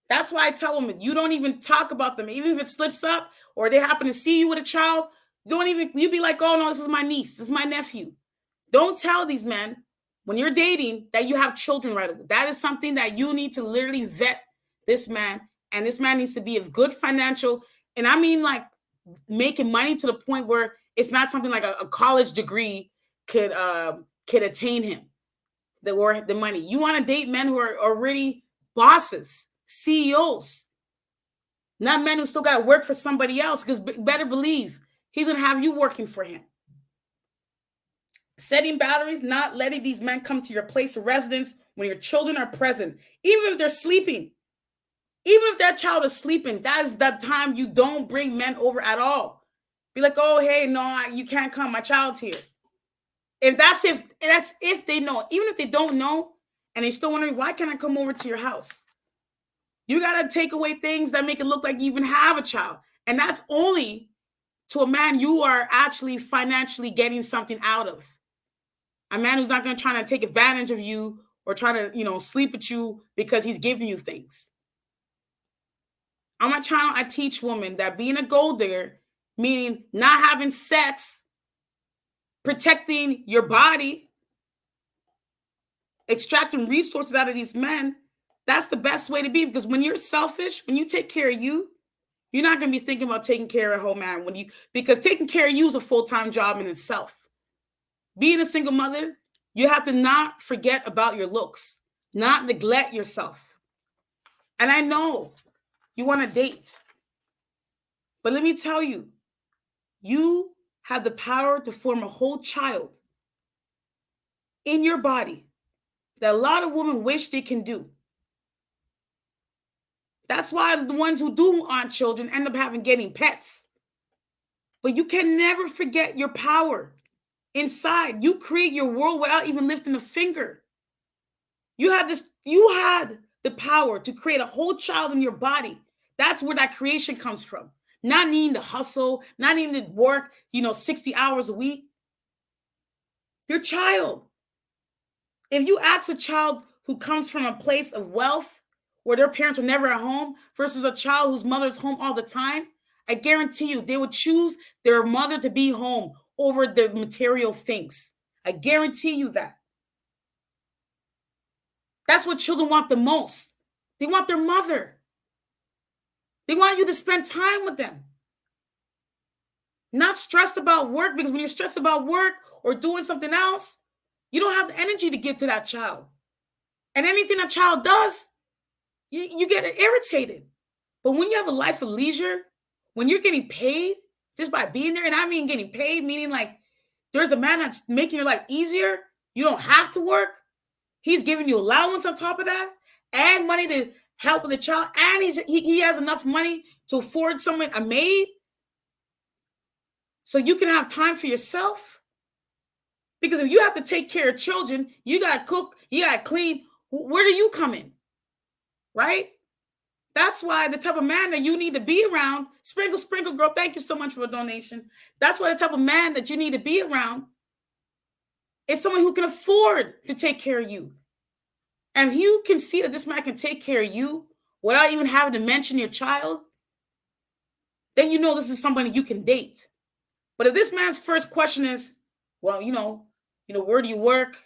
That's why I tell women, you don't even talk about them. Even if it slips up or they happen to see you with a child, you be like, oh no, this is my niece, this is my nephew. Don't tell these men when you're dating that you have children right away. That is something that you need to literally vet this man. And this man needs to be of good financial, and I mean like making money to the point where it's not something like a college degree could attain him, the money. You want to date men who are already bosses, CEOs, not men who still got to work for somebody else, because better believe He's going to have you working for him. Setting boundaries, not letting these men come to your place of residence when your children are present, even if they're sleeping. Even if that child is sleeping, that is the time you don't bring men over at all. Be like, oh, hey, no, you can't come. My child's here. That's if they know. Even if they don't know and they still wondering, why can't I come over to your house? You got to take away things that make it look like you even have a child. And that's only to a man you are actually financially getting something out of. A man who's not going to try to take advantage of you or try to, sleep with you because he's giving you things. On my channel, I teach women that being a gold digger, meaning not having sex, protecting your body, extracting resources out of these men, that's the best way to be. Because when you're selfish, when you take care of you, you're not going to be thinking about taking care of a whole man. Because taking care of you is a full-time job in itself. Being a single mother, you have to not forget about your looks, not neglect yourself. And I know you want to date, but let me tell you, you have the power to form a whole child in your body that a lot of women wish they can do. That's why the ones who do want children end up getting pets. But you can never forget your power inside. You create your world without even lifting a finger. You had the power to create a whole child in your body. That's where that creation comes from. Not needing to hustle, not needing to work, 60 hours a week. Your child. If you ask a child who comes from a place of wealth, where their parents are never at home, versus a child whose mother's home all the time, I guarantee you they would choose their mother to be home over the material things. I guarantee you that. That's what children want the most. They want their mother. They want you to spend time with them. Not stressed about work, because when you're stressed about work or doing something else, you don't have the energy to give to that child. And anything that child does, you get irritated. But when you have a life of leisure, when you're getting paid just by being there, and I mean getting paid, meaning like there's a man that's making your life easier. You don't have to work. He's giving you allowance on top of that and money to help with the child. And he has enough money to afford someone a maid so you can have time for yourself. Because if you have to take care of children, you got to cook, you got to clean. Where do you come in? Right? That's why the type of man that you need to be around, Sprinkle Girl, thank you so much for a donation. That's why the type of man that you need to be around is someone who can afford to take care of you. And if you can see that this man can take care of you without even having to mention your child, then you know this is somebody you can date. But if this man's first question is, well, where do you work?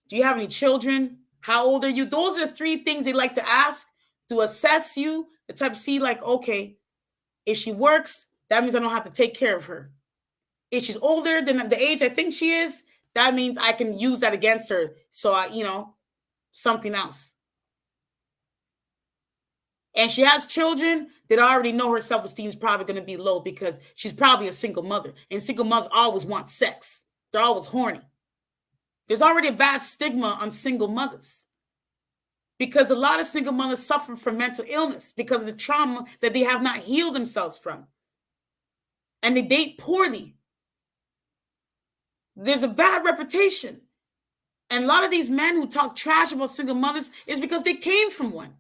Do you have any children? How old are you? Those are 3 things they like to ask to assess you, the type of see like, okay, if she works, that means I don't have to take care of her. If she's older than the age I think she is, that means I can use that against her. So something else. And she has children that already know her self-esteem is probably going to be low because she's probably a single mother. And single mothers always want sex. They're always horny. There's already a bad stigma on single mothers because a lot of single mothers suffer from mental illness because of the trauma that they have not healed themselves from. And they date poorly. There's a bad reputation. And a lot of these men who talk trash about single mothers is because they came from one.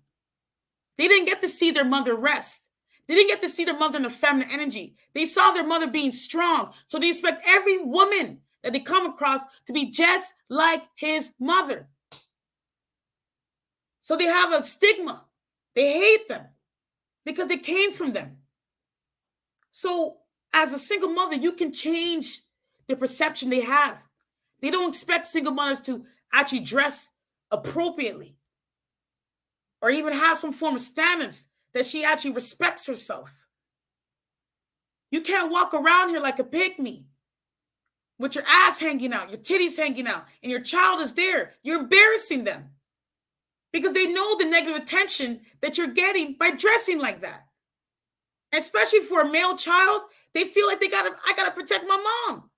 They didn't get to see their mother rest. They didn't get to see their mother in a feminine energy. They saw their mother being strong. So they expect every woman that they come across to be just like his mother. So they have a stigma. They hate them because they came from them. So as a single mother, you can change the perception they have. They don't expect single mothers to actually dress appropriately or even have some form of standards that she actually respects herself. You can't walk around here like a pygmy with your ass hanging out, your titties hanging out, and your child is there. You're embarrassing them because they know the negative attention that you're getting by dressing like that. Especially for a male child, they feel like I gotta protect my mom.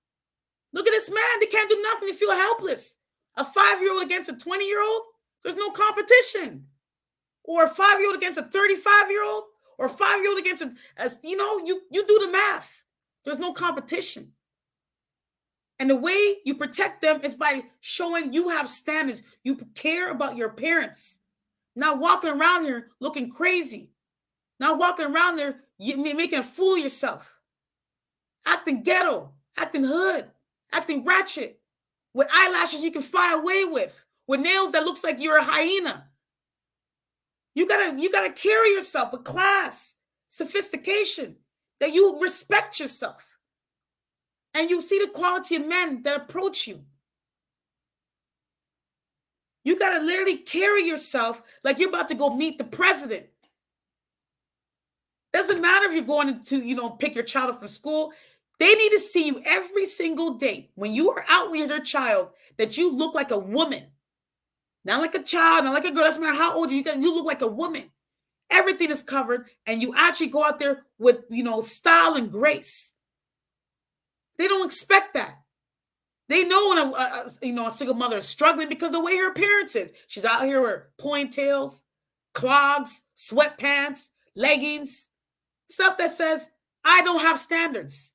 Look at this man. They can't do nothing. They feel helpless. A 5-year-old against a 20-year-old, there's no competition. Or a 5-year-old against a 35-year-old, or a 5-year-old against you do the math. There's no competition. And the way you protect them is by showing you have standards. You care about your parents. Not walking around here looking crazy. Not walking around there making a fool of yourself. Acting ghetto, acting hood, acting ratchet, with eyelashes you can fly away with nails that looks like you're a hyena. You gotta carry yourself with class, sophistication, that you respect yourself. And you see the quality of men that approach you. You gotta literally carry yourself like you're about to go meet the president. Doesn't matter if you're going to, pick your child up from school. They need to see you every single day when you are out with your child that you look like a woman. Not like a child, not like a girl. Doesn't matter how old you are. You look like a woman. Everything is covered, and you actually go out there with, style and grace. They don't expect that. They know when a single mother is struggling because of the way her appearance is. She's out here with ponytails, clogs, sweatpants, leggings, stuff that says, I don't have standards.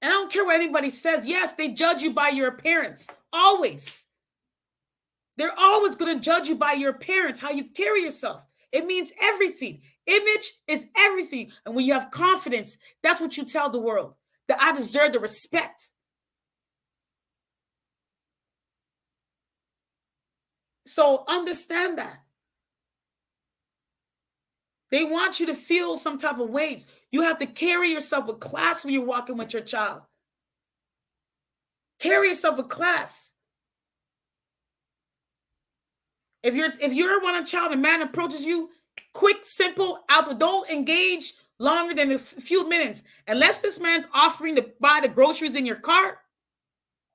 And I don't care what anybody says. Yes, they judge you by your appearance. Always. They're always going to judge you by your appearance, how you carry yourself. It means everything. Image is everything. And when you have confidence, that's what you tell the world, that I deserve the respect. So understand that. They want you to feel some type of weight. You have to carry yourself with class when you're walking with your child. Carry yourself with class. If you're one child, a man approaches you, quick, simple, out. Don't engage longer than a few minutes. Unless this man's offering to buy the groceries in your cart,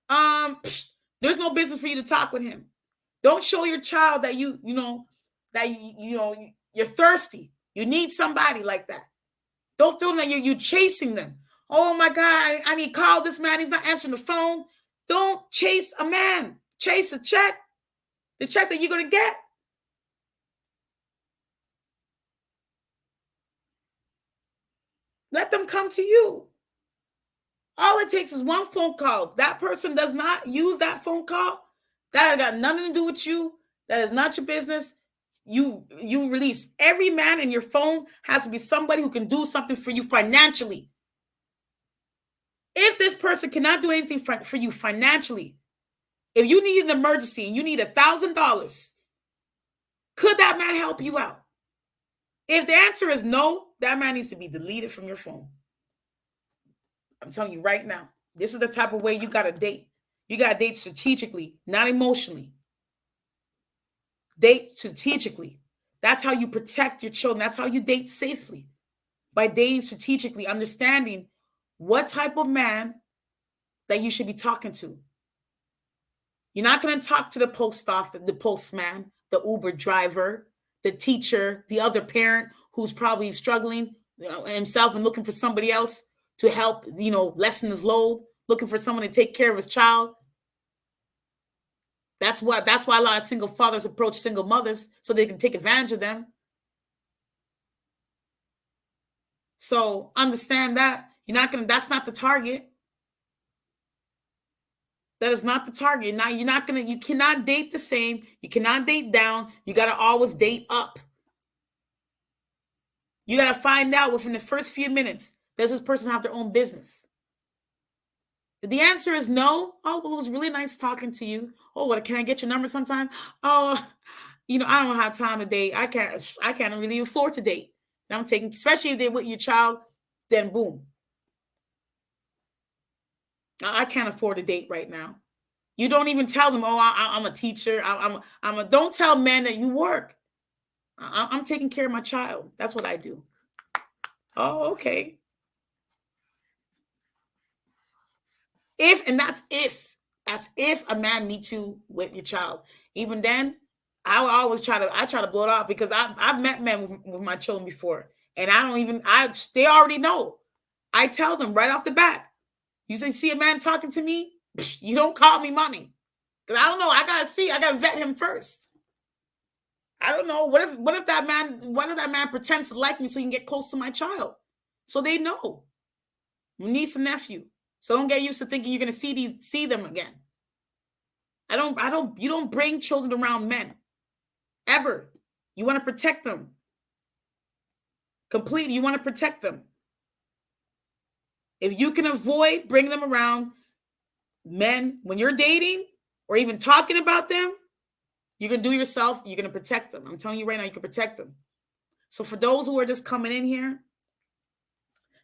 there's no business for you to talk with him. Don't show your child that you're thirsty. You need somebody like that. Don't feel that you're chasing them. Oh my God, I need to call this man. He's not answering the phone. Don't chase a man. Chase a check. The check that you're going to get. Let them come to you. All it takes is one phone call. That person does not use that phone call. That has got nothing to do with you. That is not your business. You release. Every man in your phone has to be somebody who can do something for you financially. If this person cannot do anything for you financially, if you need an emergency and you need $1,000, could that man help you out? If the answer is no, that man needs to be deleted from your phone. I'm telling you right now, this is the type of way you got to date. You got to date strategically, not emotionally. Date strategically. That's how you protect your children. That's how you date safely. By dating strategically, understanding what type of man that you should be talking to. You're not going to talk to the post office, the postman, the Uber driver, the teacher, the other parent who's probably struggling himself and looking for somebody else to help, lessen his load, looking for someone to take care of his child. That's why a lot of single fathers approach single mothers so they can take advantage of them. So understand that that's not the target. That is not the target. Now you cannot date the same. You cannot date down. You got to always date up. You got to find out within the first few minutes, does this person have their own business? If the answer is no, oh, well, it was really nice talking to you. Oh, what, can I get your number sometime? Oh, I don't have time to date. I can't really afford to date. I'm taking, especially if they're with your child, then boom. I can't afford to date right now. You don't even tell them, oh, I'm a teacher. Don't tell men that you work. I'm taking care of my child. That's what I do. Oh, okay. That's if a man meets you with your child. Even then, I try to blow it off because I've met men with my children before, And they already know. I tell them right off the bat, you see a man talking to me, you don't call me mommy. Because I don't know. I gotta vet him first. I don't know. What if that man pretends to like me so he can get close to my child? So they know. Niece and nephew. So don't get used to thinking you're gonna see them again. You don't bring children around men. Ever. You want to protect them. Completely. You want to protect them. If you can avoid bringing them around men when you're dating or even talking about them, you're going to do yourself, you're going to protect them. I'm telling you right now, you can protect them. So for those who are just coming in here,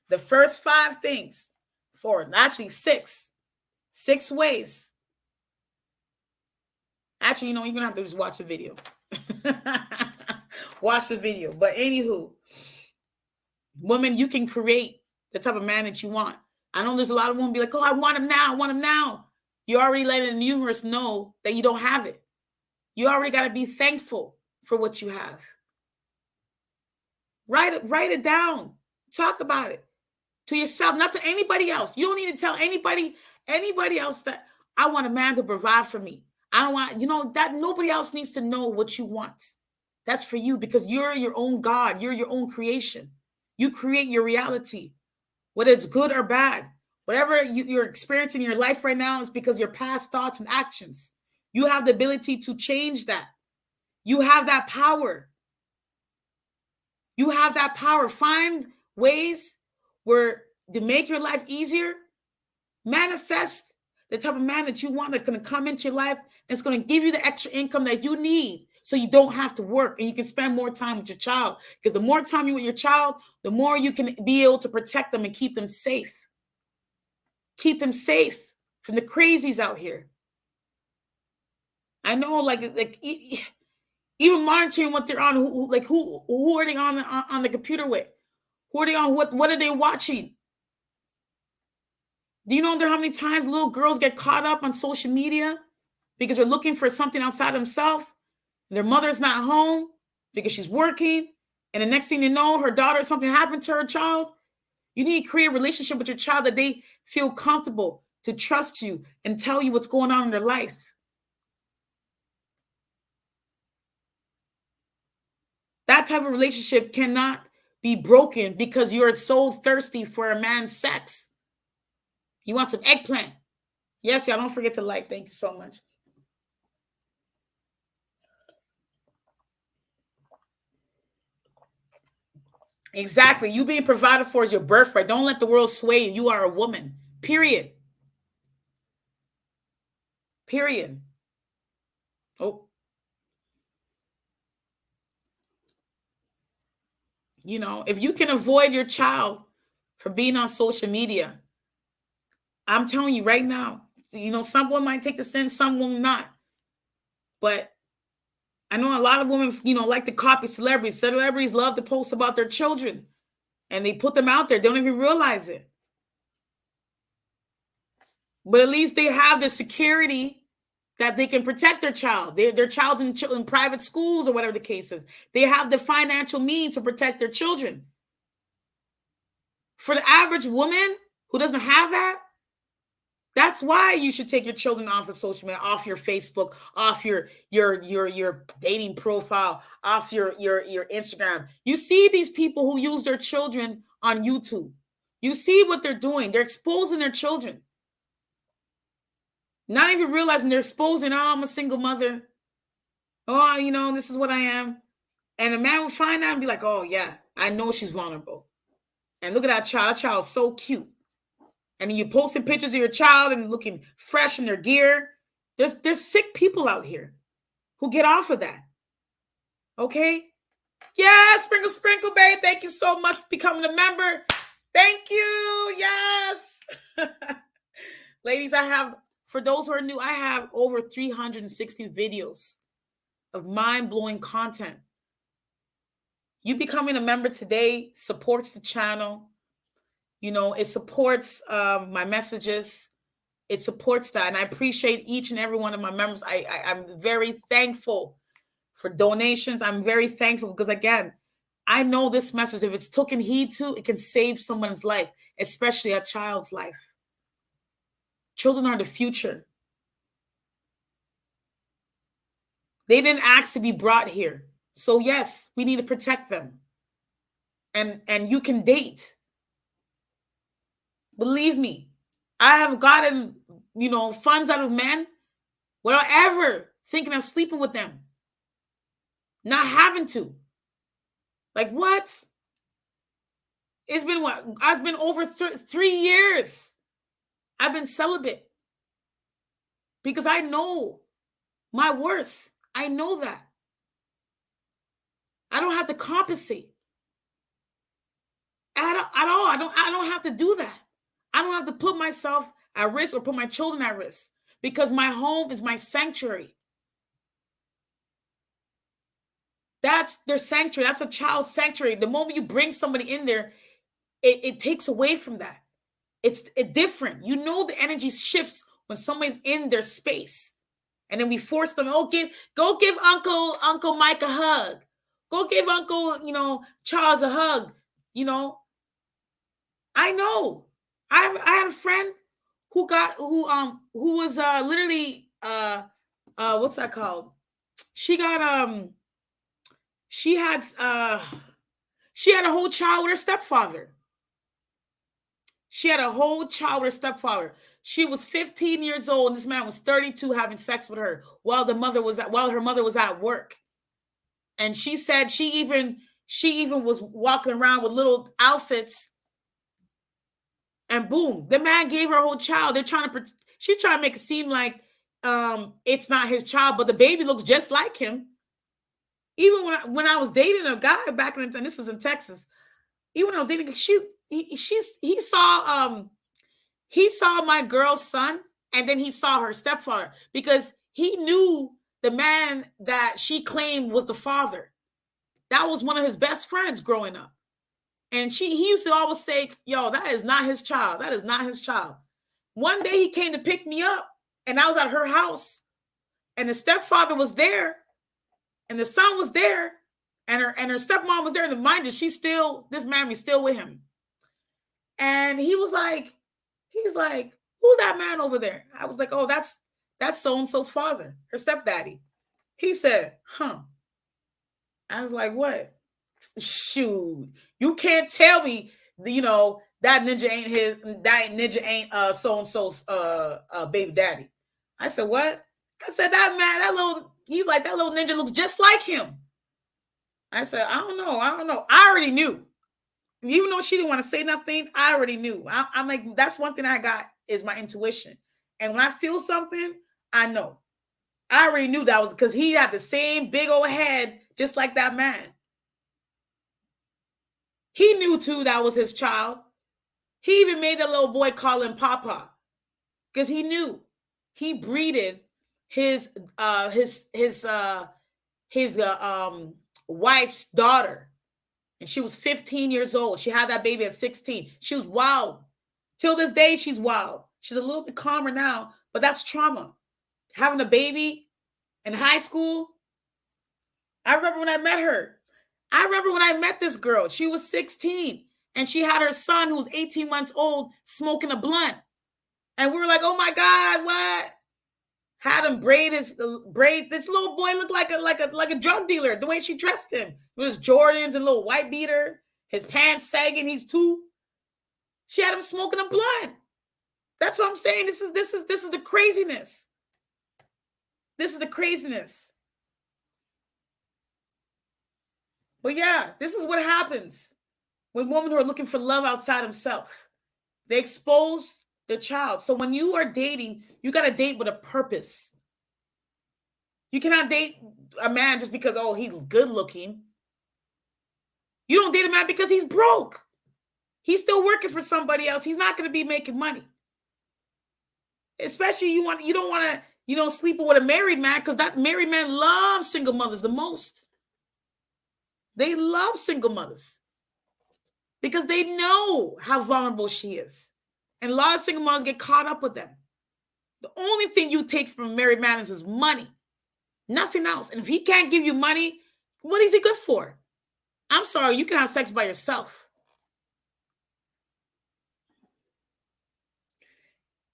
the first 5 things, actually 6 ways. Actually, you're going to have to just watch the video. Watch the video. But anywho, women, you can create the type of man that you want. I know there's a lot of women be like, oh, I want him now. I want him now. You're already letting the universe know that you don't have it. You already got to be thankful for what you have. Write it down. Talk about it to yourself, not to anybody else. You don't need to tell anybody else that I want a man to provide for me. I don't want, that nobody else needs to know what you want. That's for you because you're your own God. You're your own creation. You create your reality, whether it's good or bad. Whatever you're experiencing in your life right now is because your past thoughts and actions. You have the ability to change that. You have that power. You have that power. Find ways to make your life easier. Manifest the type of man that you want that's going to come into your life and it's going to give you the extra income that you need so you don't have to work and you can spend more time with your child. Because the more time you're with your child, the more you can be able to protect them and keep them safe. Keep them safe from the crazies out here. I know, like even monitoring what they're on, who are they on the computer with? Who are they on? What are they watching? Do you know how many times little girls get caught up on social media because they're looking for something outside themselves? Their mother's not home because she's working, and the next thing you know, her daughter, something happened to her child. You need to create a relationship with your child that they feel comfortable to trust you and tell you what's going on in their life. That type of relationship cannot be broken because you're so thirsty for a man's sex. You want some eggplant. Yes, y'all don't forget to like. Thank you so much. Exactly. You being provided for is your birthright. Don't let the world sway you. You are a woman. Period. Period. Oh. If you can avoid your child from being on social media, I'm telling you right now, someone might take the sin, some will not. But I know a lot of women, like to copy celebrities. Celebrities love to post about their children and they put them out there. They don't even realize it. But at least they have the security that they can protect their child. Their child's in private schools or whatever the case is. They have the financial means to protect their children. For the average woman who doesn't have that, that's why you should take your children off of social media, off your Facebook, off your dating profile, off your Instagram. You see these people who use their children on YouTube. You see what they're doing. They're exposing their children. Not even realizing they're exposing, oh, I'm a single mother. Oh, this is what I am. And a man will find out and be like, oh, yeah, I know she's vulnerable. And look at that child. That child's so cute. And you're posting pictures of your child and looking fresh in their gear. There's sick people out here who get off of that. Okay? Yeah, Sprinkle, babe. Thank you so much for becoming a member. Thank you. Yes. Ladies, for those who are new, I have over 360 videos of mind-blowing content. You becoming a member today supports the channel. It supports my messages. It supports that. And I appreciate each and every one of my members. I'm very thankful for donations. I'm very thankful because, again, I know this message, if it's taken heed to, it can save someone's life, especially a child's life. Children are the future. They didn't ask to be brought here. So yes, we need to protect them. And you can date. Believe me, I have gotten, funds out of men without ever thinking of sleeping with them. Not having to. Like, what? It's been what? I've been over 3 years. I've been celibate. Because I know my worth. I know that. I don't have to compensate. At all. I don't have to do that. I don't have to put myself at risk or put my children at risk. Because my home is my sanctuary. That's their sanctuary. That's a child's sanctuary. The moment you bring somebody in there, it takes away from that. It's different. You know the energy shifts when somebody's in their space. And then we force them, go give Uncle Mike a hug. Go give Uncle, Charles a hug. I know. I had a friend who was literally what's that called? She got she had a whole child with her stepfather. She had a whole child with her stepfather. She was 15 years old, and this man was 32 having sex with her while her mother was at work. And she said she even was walking around with little outfits. And boom, the man gave her a whole child. She's trying to make it seem like it's not his child, but the baby looks just like him. Even when I was dating a guy back in the time, this is in Texas. Even when I was dating, he saw my girl's son, and then he saw her stepfather because he knew the man that she claimed was the father. That was one of his best friends growing up. And he used to always say, yo, that is not his child. That is not his child. One day he came to pick me up, and I was at her house, and the stepfather was there, and the son was there, and her stepmom was there. And mind you, this man was still with him. And he's like, who's that man over there? I was like, oh, that's so-and-so's father, her stepdaddy. He said, huh. I was like, what? Shoot, you can't tell me, that ninja ain't so-and-so's baby daddy. I said, what? I said, that little ninja looks just like him. I said, I don't know. I already knew. Even though she didn't want to say nothing, I already knew. I'm like, that's one thing I got is my intuition. And when I feel something, I know. I already knew that was because he had the same big old head, just like that man. He knew too that was his child. He even made the little boy call him Papa because he knew he breeded his wife's daughter. And she was 15 years old. She had that baby at 16. She was wild. Till this day, she's wild. She's a little bit calmer now, but that's trauma. Having a baby in high school. I remember when I met her. I remember when I met this girl. She was 16. And she had her son, who was 18 months old, smoking a blunt. And we were like, oh my God, what? Had him braid his braids. This little boy looked like a drug dealer, the way she dressed him. With his Jordans and little white beater, his pants sagging, he's 2. She had him smoking a blunt. That's what I'm saying. This is the craziness. This is the craziness. But yeah, this is what happens when women who are looking for love outside themselves. They expose the child. So when you are dating, you got to date with a purpose. You cannot date a man just because, oh, he's good looking. You don't date a man because he's broke. He's still working for somebody else. He's not going to be making money. Especially you don't want to, sleep with a married man because that married man loves single mothers the most. They love single mothers because they know how vulnerable she is. And a lot of single mothers get caught up with them. The only thing you take from a married man is his money. Nothing else. And if he can't give you money, what is he good for? I'm sorry, you can have sex by yourself.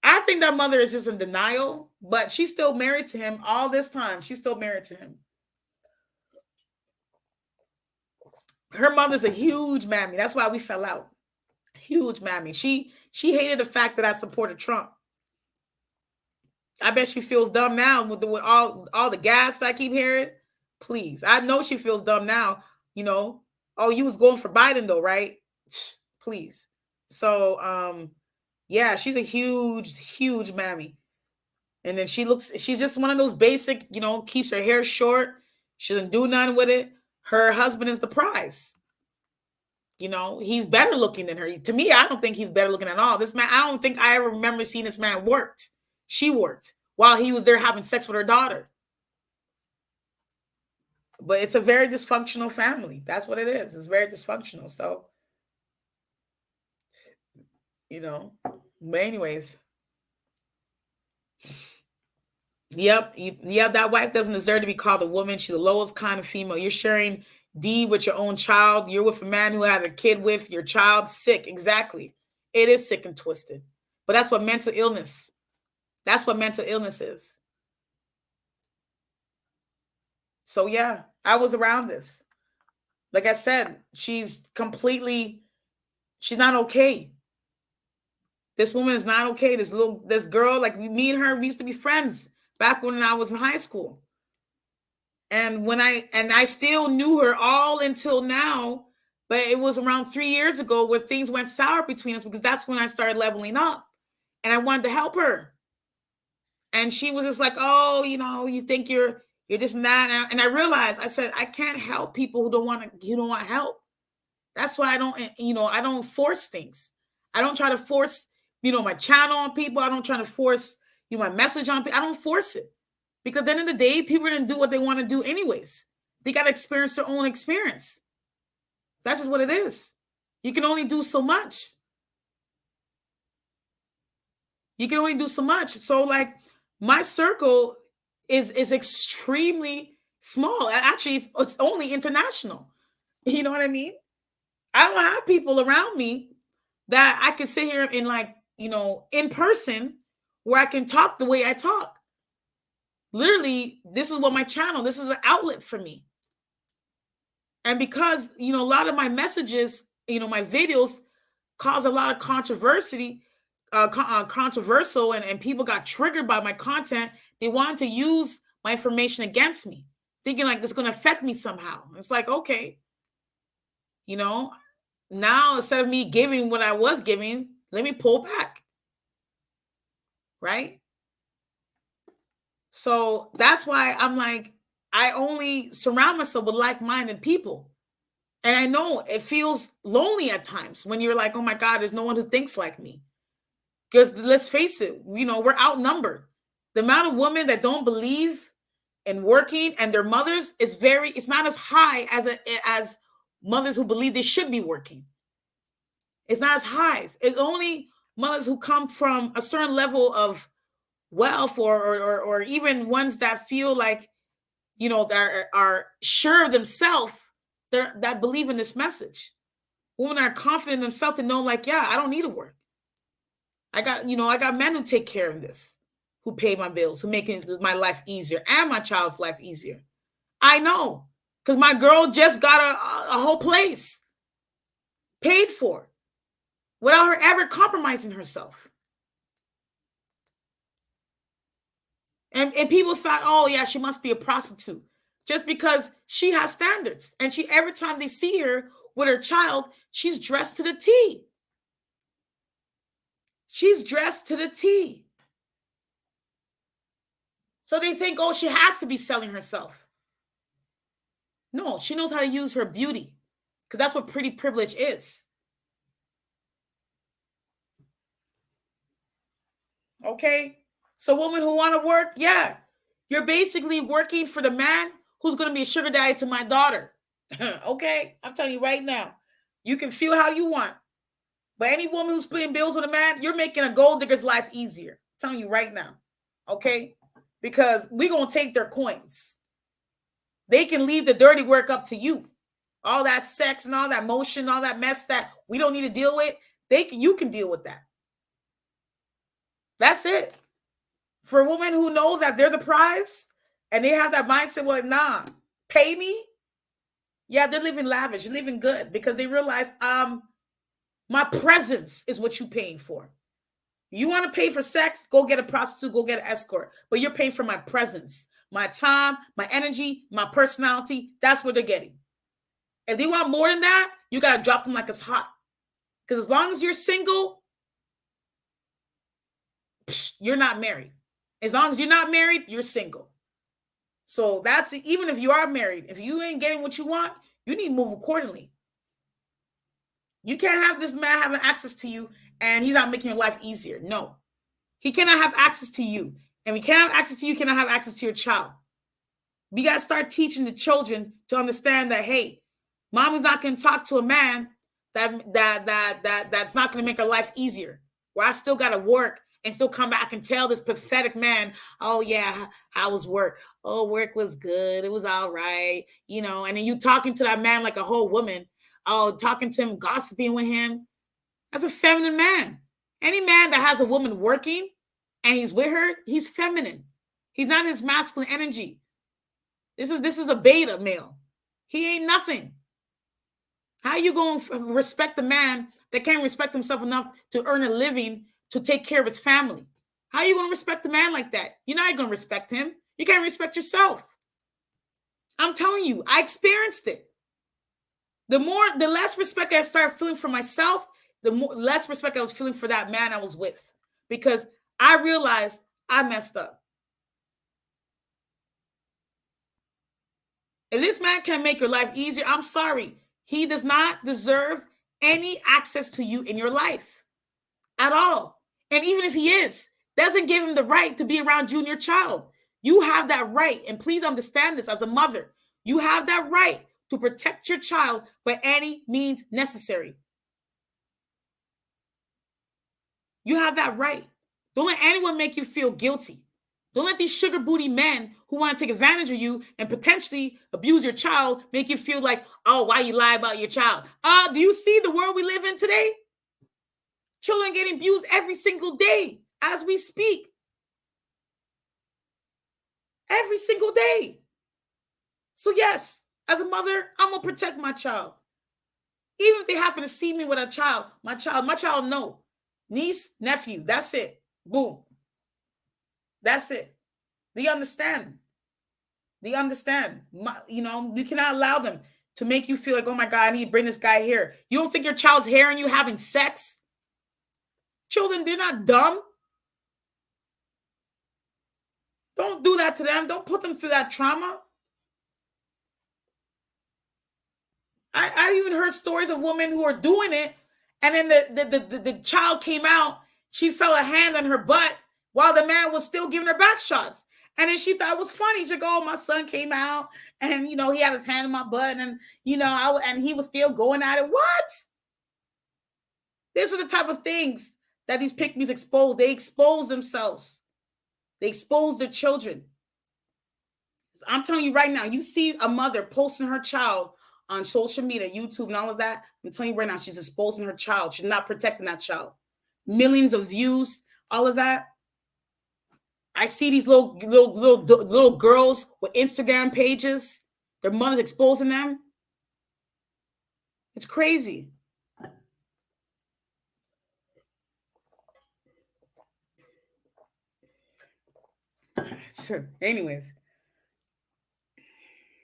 I think that mother is just in denial, but she's still married to him all this time. She's still married to him. Her mother's a huge mammy. That's why we fell out. Huge mammy. She hated the fact that I supported Trump. I bet she feels dumb now with all the gas that I keep hearing. Please, I know she feels dumb now. You know, oh, you was going for Biden though, right? Please. So, yeah, she's a huge mammy. And then she's just one of those basic, keeps her hair short. She doesn't do nothing with it. Her husband is the prize. He's better looking than her. To me, I don't think he's better looking at all. This man, I don't think I ever remember seeing this man worked. She worked while he was there having sex with her daughter. But it's a very dysfunctional family. That's what it is. It's very dysfunctional. So, but anyways. Yep, that wife doesn't deserve to be called a woman. She's the lowest kind of female. You're sharing D with your own child. You're with a man who had a kid with your child. Sick, exactly. It is sick and twisted. But that's what mental illness. That's what mental illness is. So yeah, I was around this. Like I said, she's not okay. This woman is not okay. This girl, like me and her, we used to be friends back when I was in high school. And I still knew her all until now, but it was around 3 years ago where things went sour between us because that's when I started leveling up and I wanted to help her. And she was just like, oh, you think you're this and that. And I realized, I said, I can't help people who don't want help. That's why I don't force things. I don't try to force, my channel on people. I don't try to force, my message on people. I don't force it. Because at the end of the day, people are going to do what they want to do anyways. They got to experience their own experience. That's just what it is. You can only do so much. So like my circle is extremely small. Actually, it's only international. You know what I mean? I don't have people around me that I can sit here and in person where I can talk the way I talk. Literally, this is what my channel, this is an outlet for me. And because, a lot of my messages, my videos cause a lot of controversy, controversial, and people got triggered by my content. They wanted to use my information against me, thinking like it's going to affect me somehow. It's like, okay, now instead of me giving what I was giving, let me pull back. Right? So that's why I'm like, I only surround myself with like-minded people. And I know it feels lonely at times when you're like, oh my God, there's no one who thinks like me. Because let's face it, we're outnumbered. The amount of women that don't believe in working and their mothers it's not as high as mothers who believe they should be working. It's not as high. It's only mothers who come from a certain level of wealth or even ones that feel like, that are sure of themselves, that believe in this message. Women are confident in themselves to know, like, yeah, I don't need to work. I got men who take care of this, who pay my bills, who make my life easier and my child's life easier. I know, because my girl just got a whole place paid for without her ever compromising herself. And people thought, oh yeah, she must be a prostitute just because she has standards. And every time they see her with her child, she's dressed to the T. She's dressed to the T. So they think, oh, she has to be selling herself. No, she knows how to use her beauty, because that's what pretty privilege is. Okay? So women who want to work, yeah, you're basically working for the man who's going to be a sugar daddy to my daughter. Okay? I'm telling you right now. You can feel how you want. But any woman who's splitting bills with a man, you're making a gold digger's life easier. I'm telling you right now. Okay? Because we're going to take their coins. They can leave the dirty work up to you. all that sex and all that motion, all that mess that we don't need to deal with, you can deal with that. That's it. For a woman who knows that they're the prize and they have that mindset, well, nah, pay me. Yeah, they're living lavish, they're living good because they realize my presence is what you're paying for. You want to pay for sex? Go get a prostitute, go get an escort. But you're paying for my presence, my time, my energy, my personality. That's what they're getting. If they want more than that, you got to drop them like it's hot. Because as long as you're single, you're not married. As long as you're not married, you're single. So that's even if you are married, if you ain't getting what you want, you need to move accordingly. You can't have this man having access to you and he's not making your life easier. No, he cannot have access to you. And we can't have access to you, cannot have access to your child. We got to start teaching the children to understand that, hey, mom is not going to talk to a man that's not going to make her life easier. Where I still got to work and still come back and tell this pathetic man, oh, yeah, how was work? Oh, work was good. It was all right. And then you talking to that man like a whole woman. Oh, talking to him, gossiping with him. That's a feminine man. Any man that has a woman working and he's with her, he's feminine. He's not his masculine energy. This is a beta male. He ain't nothing. How you going to respect a man that can't respect himself enough to earn a living to take care of his family? How are you going to respect a man like that? You're not going to respect him. You can't respect yourself. I'm telling you, I experienced it. The less respect I started feeling for myself, the less respect I was feeling for that man I was with, because I realized I messed up. If this man can't make your life easier, I'm sorry. He does not deserve any access to you in your life at all. And even if he is, doesn't give him the right to be around you and your child. You have that right. And please understand this as a mother. You have that right to protect your child by any means necessary. You have that right. Don't let anyone make you feel guilty. Don't let these sugar booty men who want to take advantage of you and potentially abuse your child make you feel like, oh, why you lie about your child? Do you see the world we live in today? Children getting abused every single day as we speak. Every single day. So yes, as a mother, I'm going to protect my child. Even if they happen to see me with a child, my child know. Niece, nephew, that's it. Boom. That's it. They understand. You cannot allow them to make you feel like, oh my God, I need to bring this guy here. You don't think your child's hearing you having sex? Children, they're not dumb. Don't do that to them. Don't put them through that trauma. I even heard stories of women who are doing it, and then the child came out. She felt a hand on her butt while the man was still giving her back shots. And then she thought it was funny. She's like, oh, my son came out and, he had his hand in my butt and, and he was still going at it. What? These are the type of things that these pick-me's expose. They expose themselves. They expose their children. I'm telling you right now, you see a mother posting her child on social media, YouTube and all of that. I'm telling you right now, she's exposing her child. She's not protecting that child. Millions of views, all of that. I see these little girls with Instagram pages. Their mothers exposing them. It's crazy. Anyways,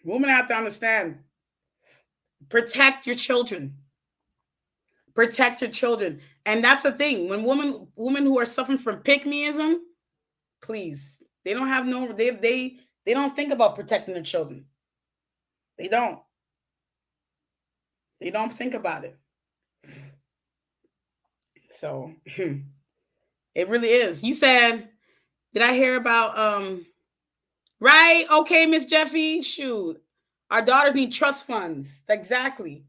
women have to understand. Protect your children. Protect your children. And that's the thing. When women who are suffering from pick-meism, please, they don't have they don't think about protecting their children. They don't think about it. So it really is. You said, did I hear about right? Okay, Miss Jeffy, shoot. Our daughters need trust funds. Exactly.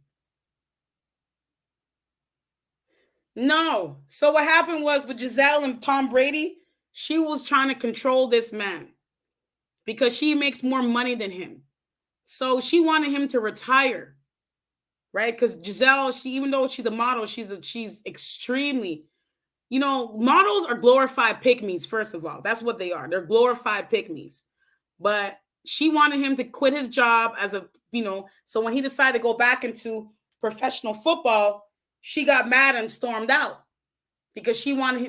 No. So what happened was with Giselle and Tom Brady, she was trying to control this man because she makes more money than him. So she wanted him to retire. right? Because Giselle, even though she's a model, she's extremely, models are glorified pick-me's, first of all. That's what they are. They're glorified pick-me's. But she wanted him to quit his job so when he decided to go back into professional football, she got mad and stormed out because she wanted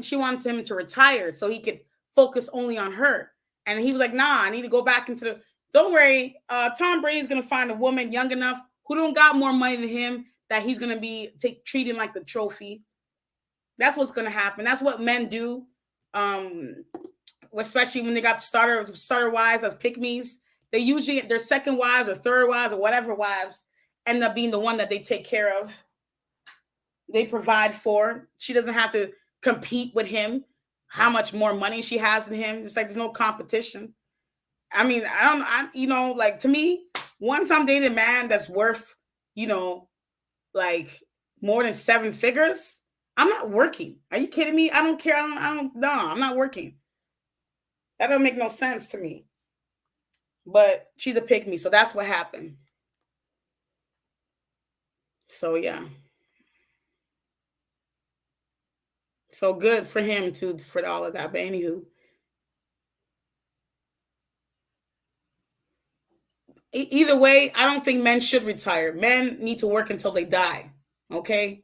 him to retire so he could focus only on her. And he was like, nah, I need to go back into the, don't worry, Tom Brady's going to find a woman young enough who don't got more money than him that he's going to be treating like the trophy. That's what's going to happen. That's what men do, especially when they got starter wives as pick-me's. They usually, their second wives or third wives or whatever wives end up being the one that they take care of. They provide for. She doesn't have to compete with him, how much more money she has than him. It's like there's no competition. I mean, like, to me, once I'm dating a man that's worth, like more than 7 figures, I'm not working. Are you kidding me? I don't care. No, I'm not working. That doesn't make no sense to me. But she's a pick-me, so that's what happened. So yeah. So good for him for all of that. But anywho, either way, I don't think men should retire. Men need to work until they die. Okay.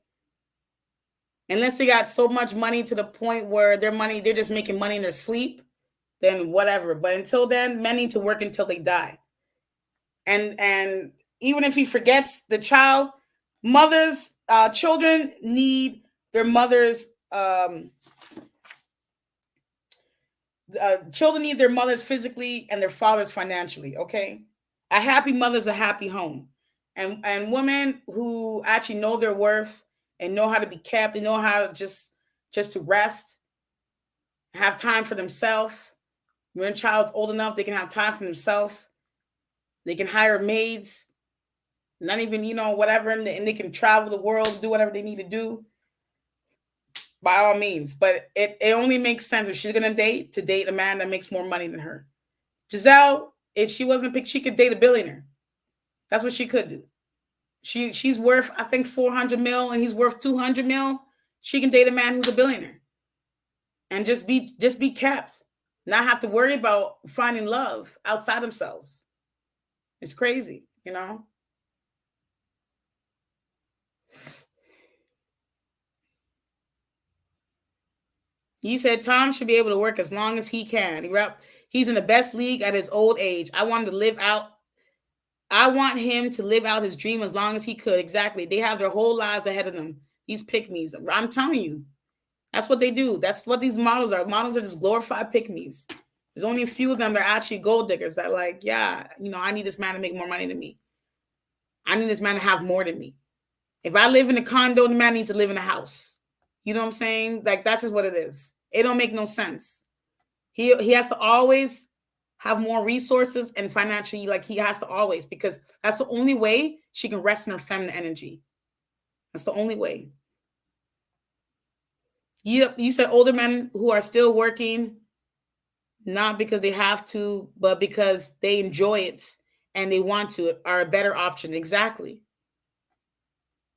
Unless they got so much money to the point where they're just making money in their sleep, then whatever. But until then, men need to work until they die. And even if he forgets the child, children need their mothers. Children need their mothers physically and their fathers financially. Okay, a happy mother's a happy home, and women who actually know their worth and know how to be kept, and know how to just to rest, have time for themselves. When a child's old enough, they can have time for themselves. They can hire maids, not even whatever, and they can travel the world, do whatever they need to do. By all means, but it only makes sense if she's gonna date a man that makes more money than her. Giselle, if she wasn't picked, she could date a billionaire. That's what she could do. She's worth, I think, 400 mil, and he's worth 200 mil. She can date a man who's a billionaire, and just be kept, not have to worry about finding love outside themselves. It's crazy, He said Tom should be able to work as long as he can. He's in the best league at his old age. I want him to live out his dream as long as he could. Exactly. They have their whole lives ahead of them. These pick-me's. I'm telling you. That's what they do. That's what these models are. Models are just glorified pick-me's. There's only a few of them that are actually gold diggers that I need this man to make more money than me. I need this man to have more than me. If I live in a condo, the man needs to live in a house. You know what I'm saying? Like, that's just what it is. It don't make no sense. He has to always have more resources and financially, like he has to always, because that's the only way she can rest in her feminine energy. That's the only way. You said older men who are still working, not because they have to, but because they enjoy it and they want to, are a better option. Exactly.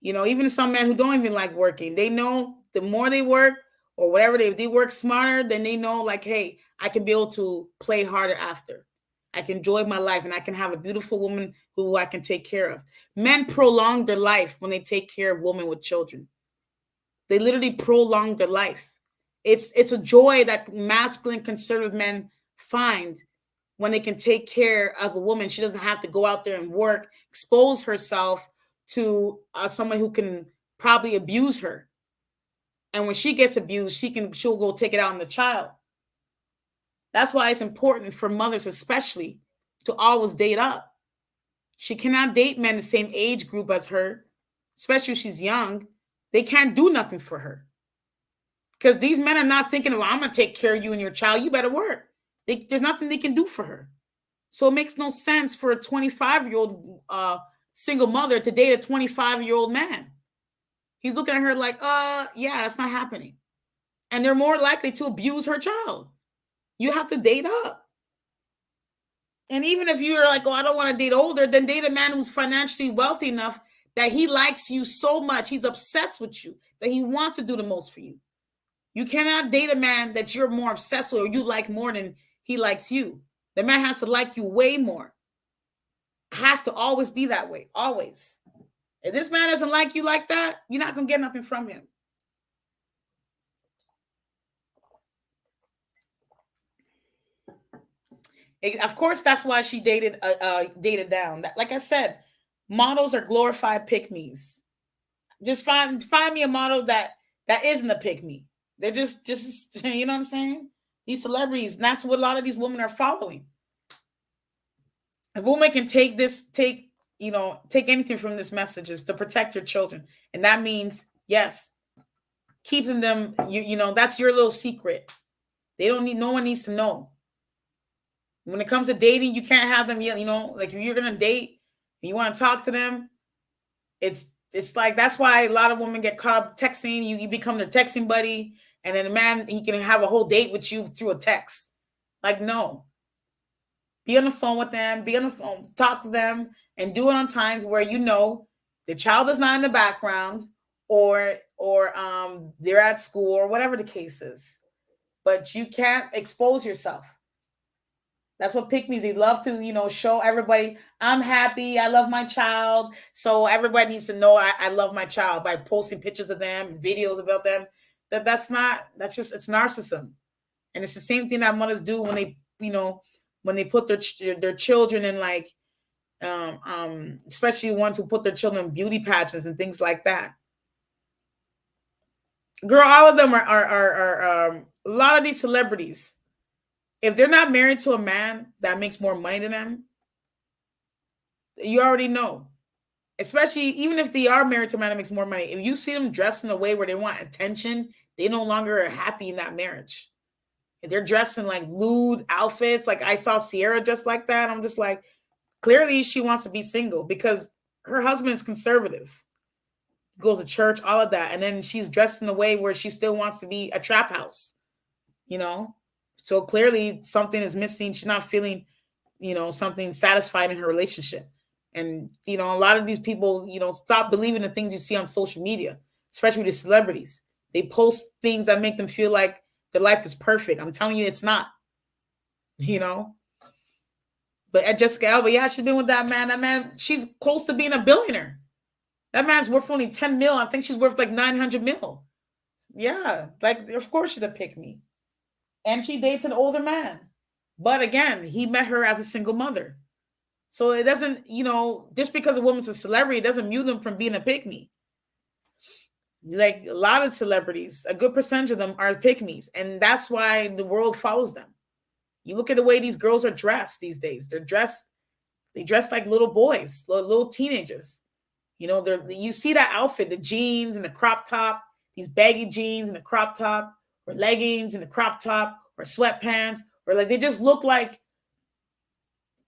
Even some men who don't even like working, they know the more they work or whatever, they work smarter, then they know, like, hey, I can be able to play harder after. I can enjoy my life, and I can have a beautiful woman who I can take care of. Men prolong their life when they take care of women with children. They literally prolong their life. It's a joy that masculine conservative men find when they can take care of a woman. She doesn't have to go out there and work, expose herself to someone who can probably abuse her. And when she gets abused, she'll go take it out on the child. That's why it's important for mothers, especially, to always date up. She cannot date men the same age group as her, especially if she's young. They can't do nothing for her. Because these men are not thinking, well, I'm going to take care of you and your child. You better work. There's nothing they can do for her. So it makes no sense for a 25-year-old single mother to date a 25-year-old man. He's looking at her like, yeah, it's not happening. And they're more likely to abuse her child. You have to date up. And even if you're like, oh, I don't want to date older, then date a man who's financially wealthy enough that he likes you so much, he's obsessed with you, that he wants to do the most for you. You cannot date a man that you're more obsessed with or you like more than he likes you. The man has to like you way more. It has to always be that way, always. If this man doesn't like you like that, you're not going to get nothing from him. Of course, that's why she dated down. Like I said, models are glorified pick-me's. Just find me a model that isn't a pick-me. They're just you know what I'm saying? These celebrities, and that's what a lot of these women are following. A woman can take anything from this message is to protect your children. And that means, yes, keeping them, that's your little secret. No one needs to know. When it comes to dating, you can't have them, like if you're going to date and you want to talk to them, it's like, that's why a lot of women get caught up texting. You become their texting buddy. And then a man, he can have a whole date with you through a text. Like, no. Be on the phone with them, talk to them, and do it on times where the child is not in the background or they're at school or whatever the case is. But you can't expose yourself. That's what pick-me's. They love to, show everybody, I'm happy, I love my child. So everybody needs to know I love my child by posting pictures of them, videos about them. It's narcissism. And it's the same thing that mothers do when they put their children in, like, especially ones who put their children in beauty pageants and things like that. Girl, all of them are a lot of these celebrities. If they're not married to a man that makes more money than them, you already know. Especially even if they are married to a man that makes more money, if you see them dressed in a way where they want attention, they no longer are happy in that marriage. If they're dressed in like lewd outfits, like I saw Sierra dressed like that, I'm just like, clearly she wants to be single because her husband is conservative. Goes to church, all of that. And then she's dressed in a way where she still wants to be a trap house, So clearly something is missing. She's not feeling, something satisfied in her relationship. And, a lot of these people, stop believing the things you see on social media, especially with the celebrities. They post things that make them feel like their life is perfect. I'm telling you, it's not, But at Jessica Alba, yeah, she's been with that man. That man, she's close to being a billionaire. That man's worth only 10 mil. I think she's worth like 900 mil. Yeah, like, of course she's a pick-me. And she dates an older man. But again, he met her as a single mother. So it doesn't, just because a woman's a celebrity, it doesn't mute them from being a pick-me. Like a lot of celebrities, a good percentage of them are pick-me's. And that's why the world follows them. You look at the way these girls are dressed these days. They dress like little boys, little teenagers. You see that outfit, the jeans and the crop top, these baggy jeans and the crop top, or leggings and the crop top, or sweatpants, or like they just look like,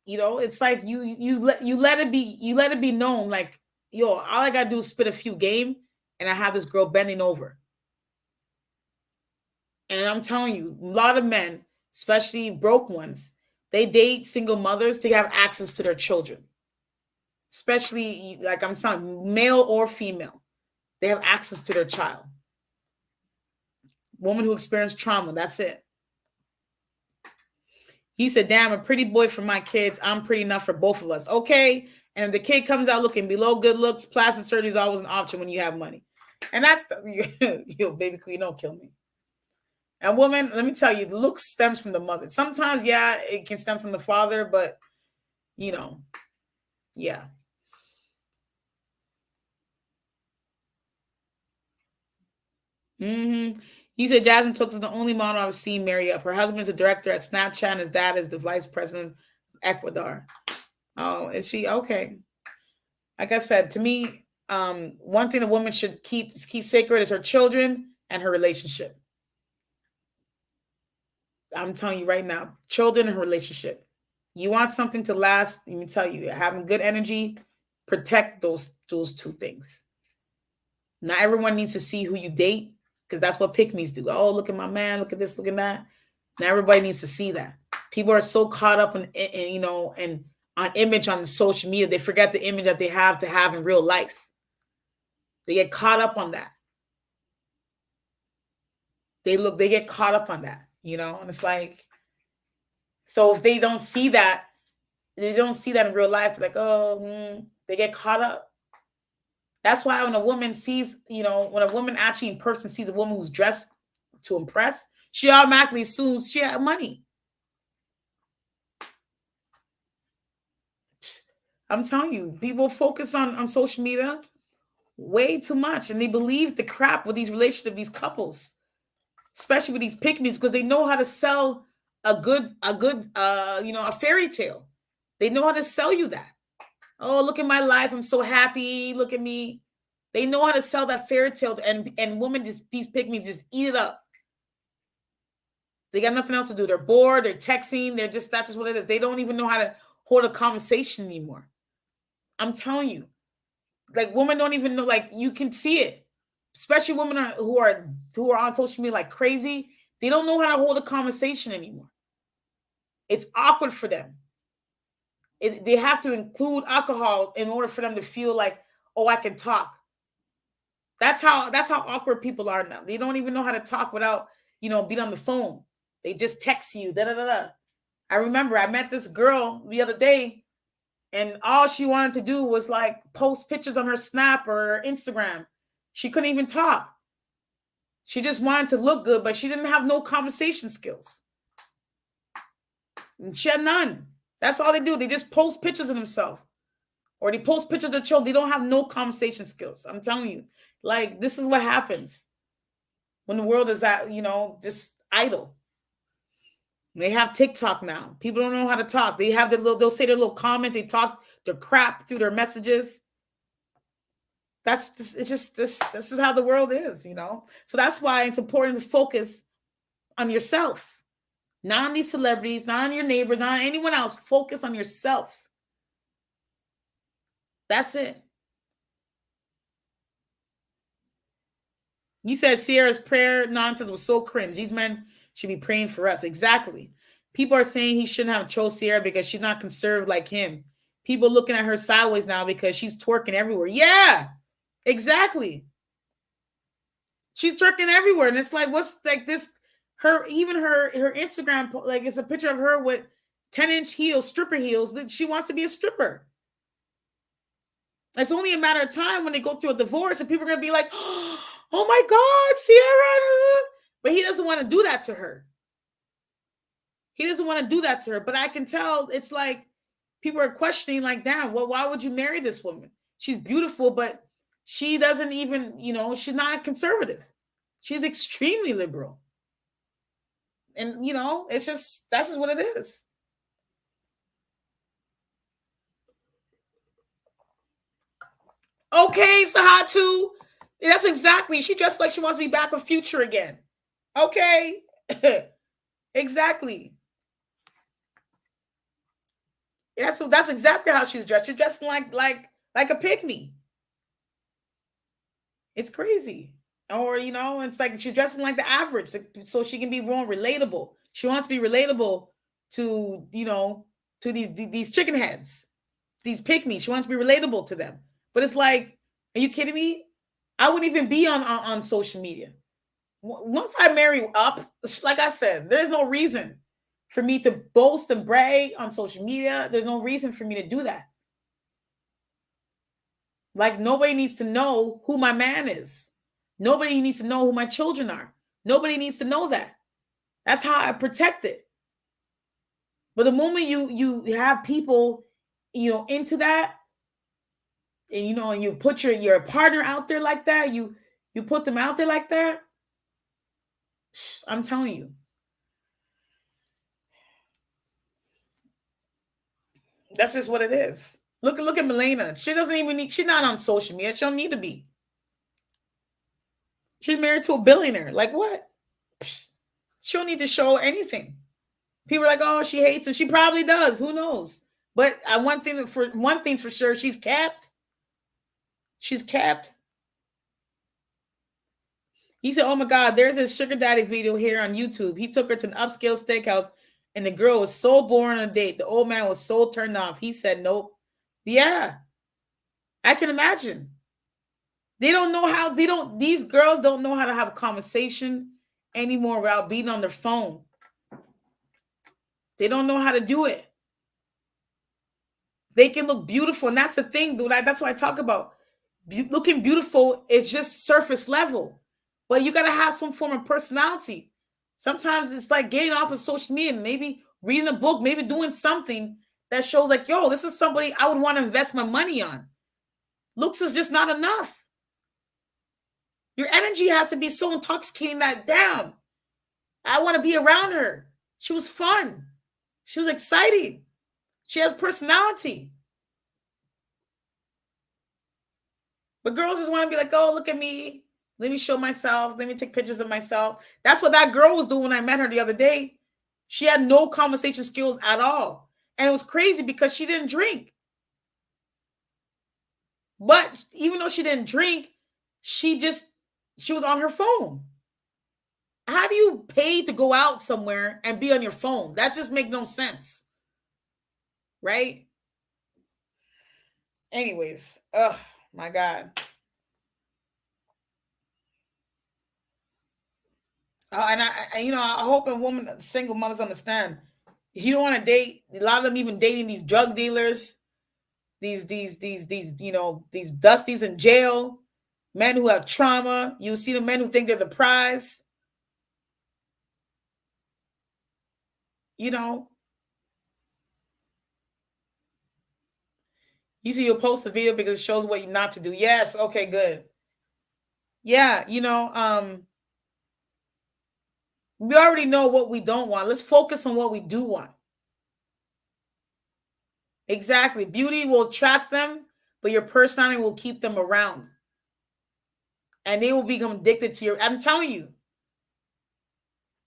it's like you let it be known, like, all I gotta do is spit a few game, and I have this girl bending over. And I'm telling you, a lot of men, especially broke ones, they date single mothers to have access to their children. Especially, like I'm saying, male or female, they have access to their child. Woman who experienced trauma, that's it. He said, damn, a pretty boy for my kids. I'm pretty enough for both of us. Okay. And if the kid comes out looking below good looks, plastic surgery is always an option when you have money. And that's baby queen, don't kill me. And woman, let me tell you, the look stems from the mother. Sometimes, yeah, it can stem from the father, but yeah. He said Jasmine Tooks is the only model I've seen marry up. Her husband's a director at Snapchat, and his dad is the vice president of Ecuador. Oh, is she? Okay. Like I said, to me, one thing a woman should keep sacred is her children and her relationship. I'm telling you right now, children and her relationship. You want something to last, let me tell you, having good energy, protect those two things. Not everyone needs to see who you date, because that's what pick-me's do. Oh, look at my man, look at this, look at that. Now everybody needs to see that. People are so caught up in on image on social media, they forget the image that they have to have in real life. They get caught up on that. They get caught up on that, and it's like, so if they don't see that, in real life, they're like, oh, they get caught up. That's why when a woman sees, when a woman actually in person sees a woman who's dressed to impress, she automatically assumes she had money. I'm telling you, people focus on social media way too much, and they believe the crap with these relationships, these couples, especially with these pick-me's, because they know how to sell a good a fairy tale. They know how to sell you that. Oh, look at my life, I'm so happy, look at me. They know how to sell that fairy tale, and women, these pick-me's just eat it up. They got nothing else to do. They're bored, they're texting, that's just what it is. They don't even know how to hold a conversation anymore. I'm telling you, like, women don't even know, like, you can see it, especially women who are on social media like crazy. They don't know how to hold a conversation anymore. It's awkward for them. They have to include alcohol in order for them to feel like, oh, I can talk. That's how awkward people are now. They don't even know how to talk without, being on the phone. They just text you. Da da da da. I remember I met this girl the other day, and all she wanted to do was like post pictures on her Snap or her Instagram. She couldn't even talk. She just wanted to look good, but she didn't have no conversation skills. And she had none. That's all they do. They just post pictures of themselves, or they post pictures of their children. They don't have no conversation skills. I'm telling you, like, this is what happens when the world is at, just idle. They have TikTok now. People don't know how to talk. They have they'll say their little comments. They talk their crap through their messages. This is how the world is, So that's why it's important to focus on yourself, not on these celebrities, not on your neighbors, not on anyone else. Focus on yourself. That's it. You said Sierra's prayer nonsense was so cringe. These men should be praying for us. Exactly. People are saying he shouldn't have chose Sierra because she's not conservative like him. People looking at her sideways now because she's twerking everywhere. Yeah, exactly. She's twerking everywhere. And it's like, what's like this? Her Instagram, like, it's a picture of her with 10-inch heels, stripper heels, that she wants to be a stripper. It's only a matter of time when they go through a divorce and people are going to be like, oh my God, Sierra. But he doesn't want to do that to her. He doesn't want to do that to her. But I can tell it's like people are questioning, like, damn, well, why would you marry this woman? She's beautiful, but she doesn't even, she's not conservative. She's extremely liberal. And, that's just what it is. Okay, Sahatu. That's exactly. She dressed like she wants to be back with Future again. Okay. Exactly. That's exactly how she's dressed. She's dressed like a pygmy. It's crazy. Or, it's like she's dressing like the average, so she can be more relatable. She wants to be relatable to, to these chicken heads, these pygmies. She wants to be relatable to them. But it's like, are you kidding me? I wouldn't even be on social media. Once I marry up, like I said, there's no reason for me to boast and brag on social media. There's no reason for me to do that. Like, nobody needs to know who my man is. Nobody needs to know who my children are. Nobody needs to know that. That's how I protect it. But the moment you have people, into that, and and you put your partner out there like that, you put them out there like that, I'm telling you. That's just what it is. Look at Milena. She doesn't even need, she's not on social media. She don't need to be. She's married to a billionaire. Like, what? She don't need to show anything. People are like, oh, she hates him. She probably does. Who knows? But one thing's for sure, she's capped. She's capped. He said, oh my God, there's this sugar daddy video here on YouTube. He took her to an upscale steakhouse and the girl was so bored on a date. The old man was so turned off. He said, nope. Yeah, I can imagine. These girls don't know how to have a conversation anymore without being on their phone. They don't know how to do it. They can look beautiful. And that's the thing, dude. That's what I talk about. Looking beautiful is just surface level. But you got to have some form of personality. Sometimes it's like getting off of social media, maybe reading a book, maybe doing something that shows like, yo, this is somebody I would want to invest my money on. Looks is just not enough. Your energy has to be so intoxicating that, damn, I want to be around her. She was fun. She was exciting. She has personality. But girls just want to be like, oh, look at me. Let me show myself. Let me take pictures of myself. That's what that girl was doing when I met her the other day. She had no conversation skills at all. And it was crazy because she didn't drink. But even though she didn't drink, she was on her phone. How do you pay to go out somewhere and be on your phone? That just makes no sense. Right? Anyways, oh my God. And I hope single mothers understand. You don't want to date. A lot of them even dating these drug dealers, these dusties in jail, men who have trauma. You see the men who think they're the prize. You see, you'll post a video because it shows what you not to do. Yes, okay, good. Yeah, we already know what we don't want. Let's focus on what we do want. Exactly. Beauty will attract them, but your personality will keep them around. And they will become addicted to your, I'm telling you.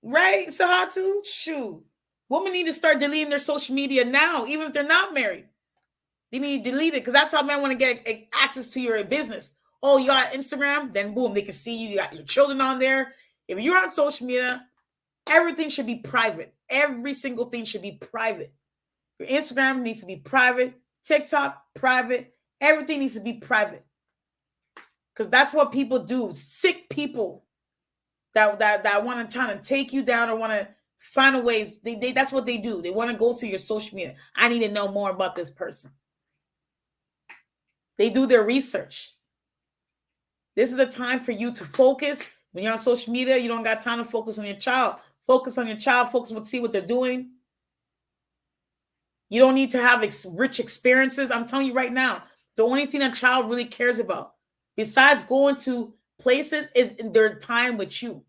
Right, Sahatu? Shoot. Women need to start deleting their social media now, even if they're not married. They need to delete it because that's how men want to get access to your business. Oh, you got Instagram? Then boom, they can see you. You got your children on there. If you're on social media, everything should be private. Every single thing should be private. Your Instagram needs to be private. TikTok, private. Everything needs to be private. Because that's what people do. Sick people that want to try to take you down or want to find a ways. That's what they do. They want to go through your social media. I need to know more about this person. They do their research. This is the time for you to focus. When you're on social media, you don't got time to focus on your child. Focus on your child. Focus on see what they're doing. You don't need to have rich experiences. I'm telling you right now, the only thing a child really cares about, besides going to places, is their time with you.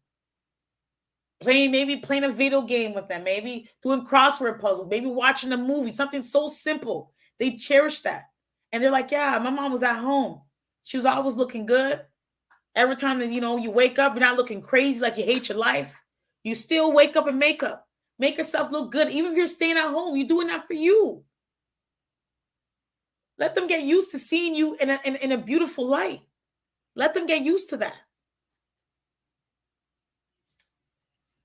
Maybe playing a video game with them, maybe doing crossword puzzles, maybe watching a movie, something so simple. They cherish that. And they're like, yeah, my mom was at home. She was always looking good. Every time that, you wake up, you're not looking crazy like you hate your life. You still wake up and make yourself look good. Even if you're staying at home, you're doing that for you. Let them get used to seeing you in a beautiful light. Let them get used to that.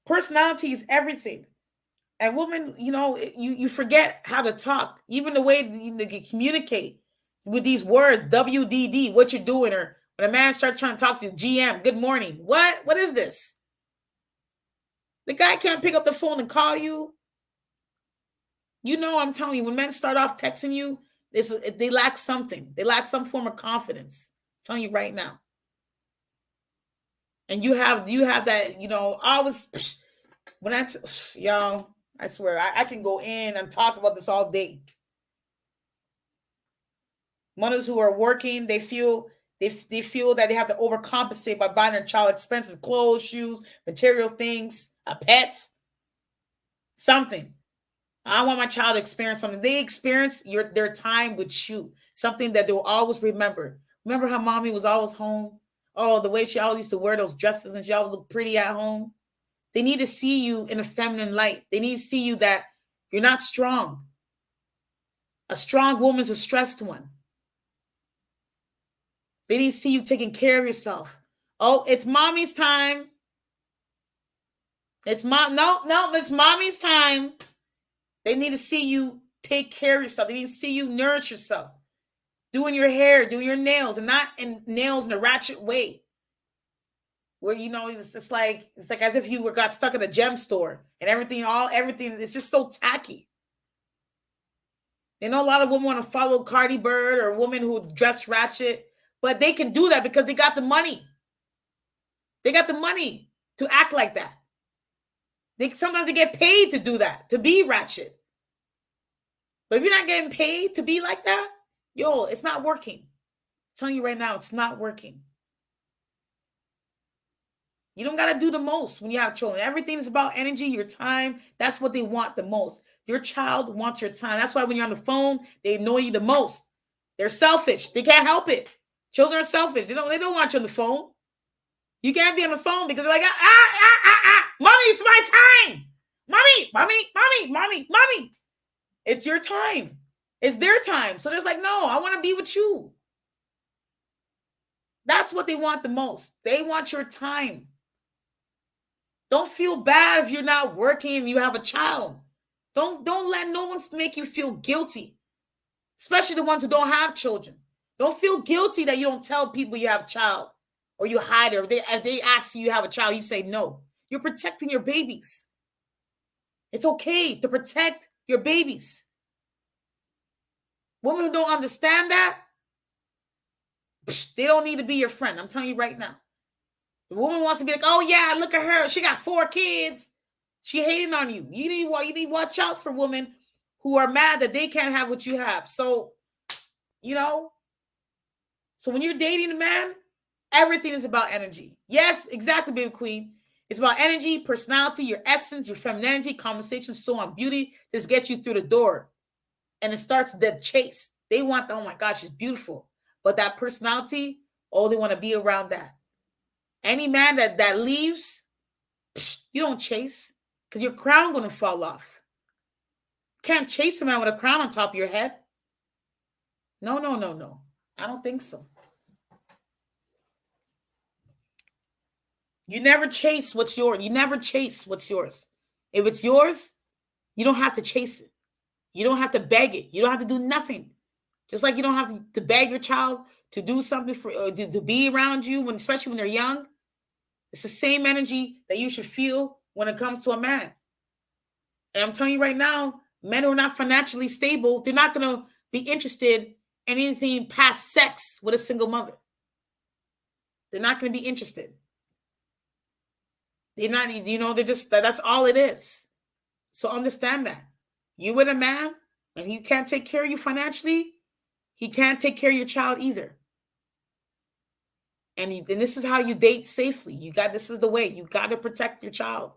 Personality is everything. And women, you forget how to talk. Even the way they communicate with these words, WDD, what you're doing, or when a man starts trying to talk to you, GM, good morning. What is this? The guy can't pick up the phone and call you. I'm telling you, when men start off texting you, they lack something. They lack some form of confidence. I'm telling you right now. And you have that, always, y'all, I swear, I can go in and talk about this all day. Mothers who are working, they feel that they have to overcompensate by buying their child expensive clothes, shoes, material things, a pet, something. I want my child to experience something. They experience their time with you, something that they'll always remember. Remember how mommy was always home? Oh, the way she always used to wear those dresses and she always looked pretty at home. They need to see you in a feminine light. They need to see you that you're not strong. A strong woman's a stressed one. They need to see you taking care of yourself. Oh, it's mommy's time. It's mommy's time. They need to see you take care of yourself. They need to see you nourish yourself. doing your hair, doing your nails, and not in nails in a ratchet way. Where it's like as if you got stuck at a gem store and everything is just so tacky. A lot of women want to follow Cardi Bird or women who dress ratchet, but they can do that because they got the money. They got the money to act like that. Sometimes they get paid to do that, to be ratchet. But if you're not getting paid to be like that, it's not working. I'm telling you right now, it's not working. You don't got to do the most when you have children. Everything is about energy, your time. That's what they want the most. Your child wants your time. That's why when you're on the phone, they annoy you the most. They're selfish. They can't help it. Children are selfish. They don't want you on the phone. You can't be on the phone because they're like, mommy, it's my time. Mommy. It's your time. It's their time. So they're like, no, I want to be with you. That's what they want the most. They want your time. Don't feel bad if you're not working and you have a child. Don't let no one make you feel guilty, especially the ones who don't have children. Don't feel guilty that you don't tell people you have a child or you hide it. Or if they ask you have a child, you say no. You're protecting your babies. It's okay to protect your babies. Women who don't understand that, they don't need to be your friend. I'm telling you right now. The woman wants to be like, oh yeah, look at her. She got 4 kids. She hating on you. You need to watch out for women who are mad that they can't have what you have. So, so when you're dating a man, everything is about energy. Yes, exactly, baby queen. It's about energy, personality, your essence, your femininity, conversation, so on, beauty. Just get you through the door. And it starts the chase. They want oh my God, she's beautiful. But that personality, they want to be around that. Any man that leaves, you don't chase because your crown going to fall off. Can't chase a man with a crown on top of your head. No. I don't think so. You never chase what's yours. You never chase what's yours. If it's yours, you don't have to chase it. You don't have to beg it. You don't have to do nothing. Just like you don't have to beg your child to do something to be around you, especially when they're young. It's the same energy that you should feel when it comes to a man. And I'm telling you right now, men who are not financially stable, they're not going to be interested in anything past sex with a single mother. They're not going to be interested. They're not, they're just, that's all it is. So understand that. You with a man and he can't take care of you financially, he can't take care of your child either. And this is how you date safely. This is the way. You got to protect your child.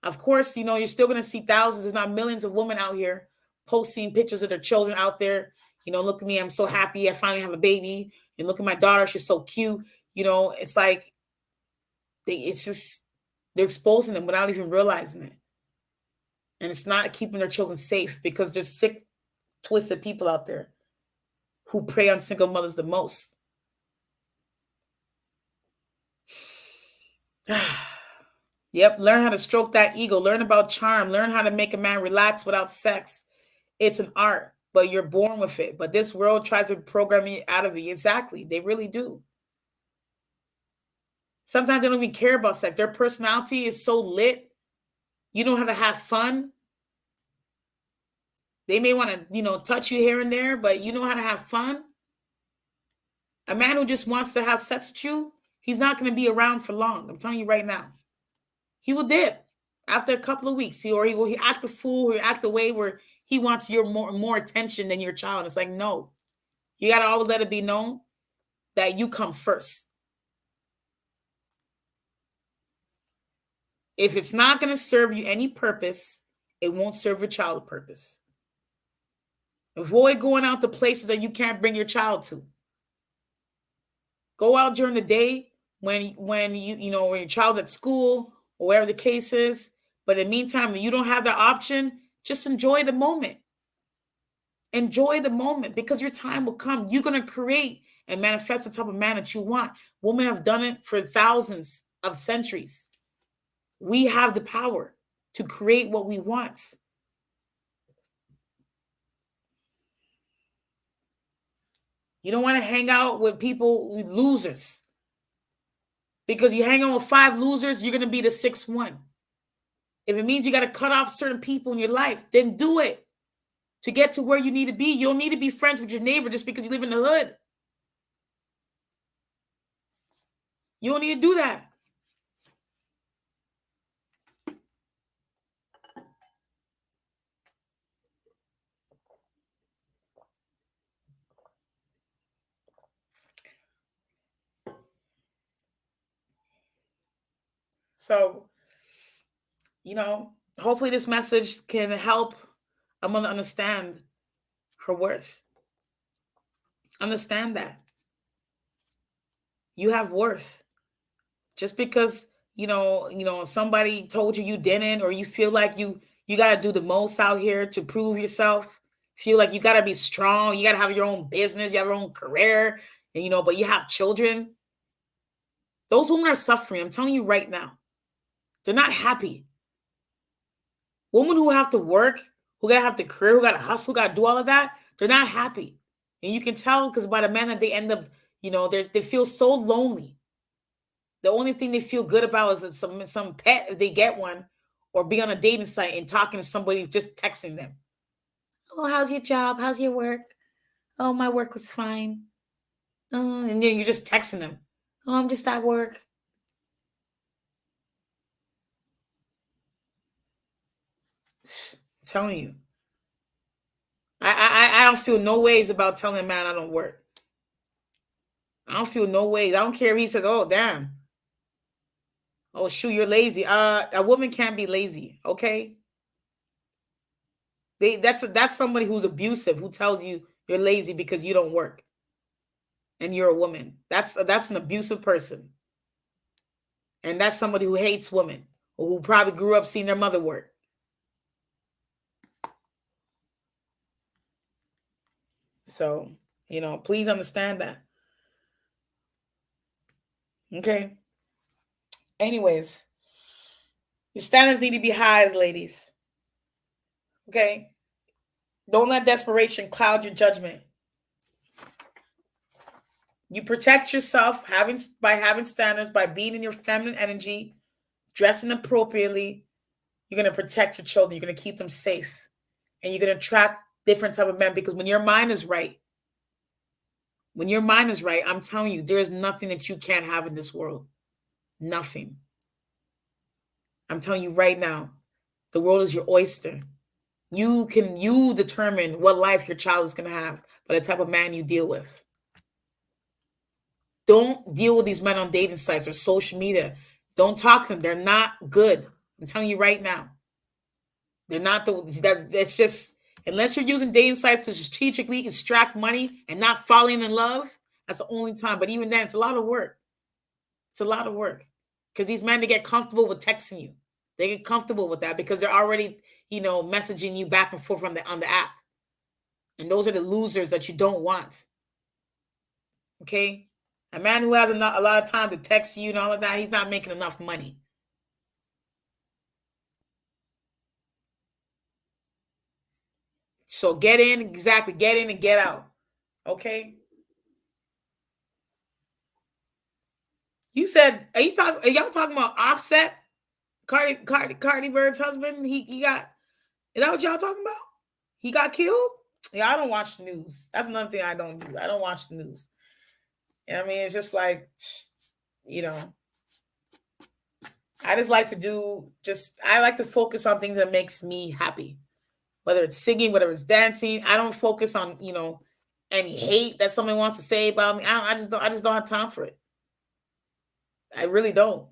Of course, you're still going to see thousands, if not millions of women out here posting pictures of their children out there. Look at me. I'm so happy. I finally have a baby. And look at my daughter. She's so cute. It's like they're exposing them without even realizing it. And it's not keeping their children safe because there's sick, twisted people out there who prey on single mothers the most. Yep. Learn how to stroke that ego. Learn about charm. Learn how to make a man relax without sex. It's an art, but you're born with it. But this world tries to program you out of it. Exactly. They really do. Sometimes they don't even care about sex. Their personality is so lit. You know how to have fun. They may want to, touch you here and there, but you know how to have fun. A man who just wants to have sex with you, he's not going to be around for long. I'm telling you right now. He will dip after a couple of weeks. He will act a fool or act the way where he wants your more attention than your child. It's like, no. You got to always let it be known that you come first. If it's not going to serve you any purpose, it won't serve your child a purpose. Avoid going out to places that you can't bring your child to. Go out during the day when when your child's at school or whatever the case is. But in the meantime, when you don't have the option, just enjoy the moment. Enjoy the moment because your time will come. You're going to create and manifest the type of man that you want. Women have done it for thousands of centuries. We have the power to create what we want. You don't want to hang out with people, with losers. Because you hang out with 5 losers, you're going to be the 6th one. If it means you got to cut off certain people in your life, then do it to get to where you need to be. You don't need to be friends with your neighbor just because you live in the hood. You don't need to do that. So, hopefully this message can help a mother understand her worth. Understand that you have worth. Just because somebody told you didn't, or you feel like you got to do the most out here to prove yourself, feel like you got to be strong, you got to have your own business, you have your own career, and but you have children. Those women are suffering. I'm telling you right now, they're not happy. Women who have to work, who gotta have the career, who gotta hustle, gotta do all of that, they're not happy. And you can tell because by the man that they end up, they feel so lonely. The only thing they feel good about is that some pet, if they get one, or be on a dating site and talking to somebody, just texting them. Oh, how's your job? How's your work? Oh, my work was fine. And then you're just texting them. Oh, I'm just at work. I'm telling you. I don't feel no ways about telling a man I don't work. I don't feel no ways. I don't care if he says, oh, damn. Oh, shoot, you're lazy. A woman can't be lazy, okay? That's somebody who's abusive, who tells you you're lazy because you don't work. And you're a woman. That's an abusive person. And that's somebody who hates women, or who probably grew up seeing their mother work. So, please understand that. Okay. Anyways, your standards need to be high, ladies. Okay. Don't let desperation cloud your judgment. You protect yourself by having standards, by being in your feminine energy, dressing appropriately. You're going to protect your children. You're going to keep them safe. And you're going to attract different type of men, because when your mind is right, I'm telling you, there is nothing that you can't have in this world. Nothing. I'm telling you right now, the world is your oyster. You determine what life your child is going to have by the type of man you deal with. Don't deal with these men on dating sites or social media. Don't talk to them. They're not good. I'm telling you right now. They're not that's just, unless you're using dating sites to strategically extract money and not falling in love, that's the only time. But even then, it's a lot of work. It's a lot of work. Because these men, they get comfortable with texting you. They get comfortable with that because they're already, messaging you back and forth on the app. And those are the losers that you don't want. Okay? A man who has a lot of time to text you and all of that, he's not making enough money. So get in and get out. Okay? You said, are y'all talking about Offset? Cardi Bird's husband? He got, is that what y'all talking about? He got killed? Yeah, I don't watch the news. That's another thing I don't do. I don't watch the news. I mean, it's just like, I just like I like to focus on things that makes me happy. Whether it's singing, whether it's dancing. I don't focus on, any hate that someone wants to say about me. I just don't have time for it. I really don't.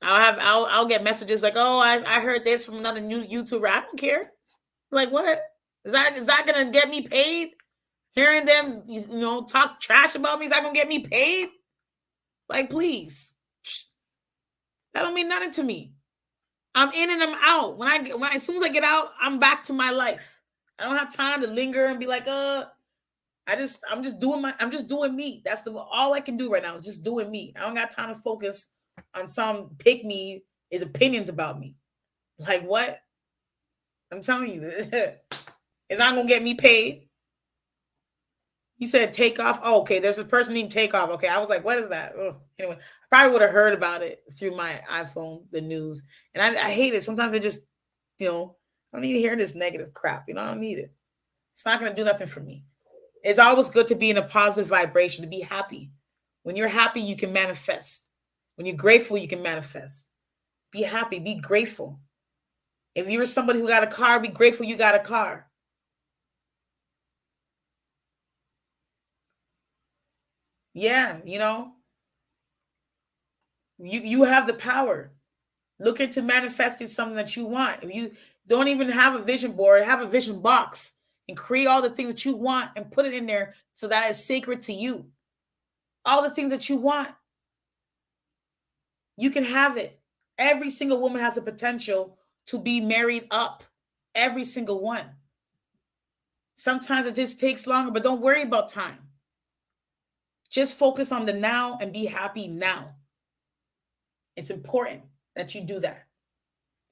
I'll get messages like, oh, I heard this from another new YouTuber. I don't care. Like, what? Is that gonna get me paid? Hearing them, talk trash about me, is that gonna get me paid? Like, please. That don't mean nothing to me. I'm in and I'm out. As soon as I get out, I'm back to my life. I don't have time to linger and be like, I'm just doing me. That's all I can do right now is just doing me. I don't got time to focus on some pick me his opinions about me. Like, what? I'm telling you, it's not gonna get me paid. You said Takeoff? Oh, okay. There's a person named Takeoff. Okay. I was like, what is that? Ugh. Anyway, I probably would have heard about it through my iPhone, the news. And I hate it. Sometimes I just, I don't need to hear this negative crap. I don't need it. It's not going to do nothing for me. It's always good to be in a positive vibration, to be happy. When you're happy, you can manifest. When you're grateful, you can manifest. Be happy. Be grateful. If you're somebody who got a car, be grateful you got a car. Yeah, you have the power. Look into manifesting something that you want. If you don't even have a vision board, have a vision box and create all the things that you want and put it in there so that is sacred to you. All the things that you want, you can have it. Every single woman has the potential to be married up. Every single one. Sometimes it just takes longer, but don't worry about time. Just focus on the now and be happy now. It's important that you do that.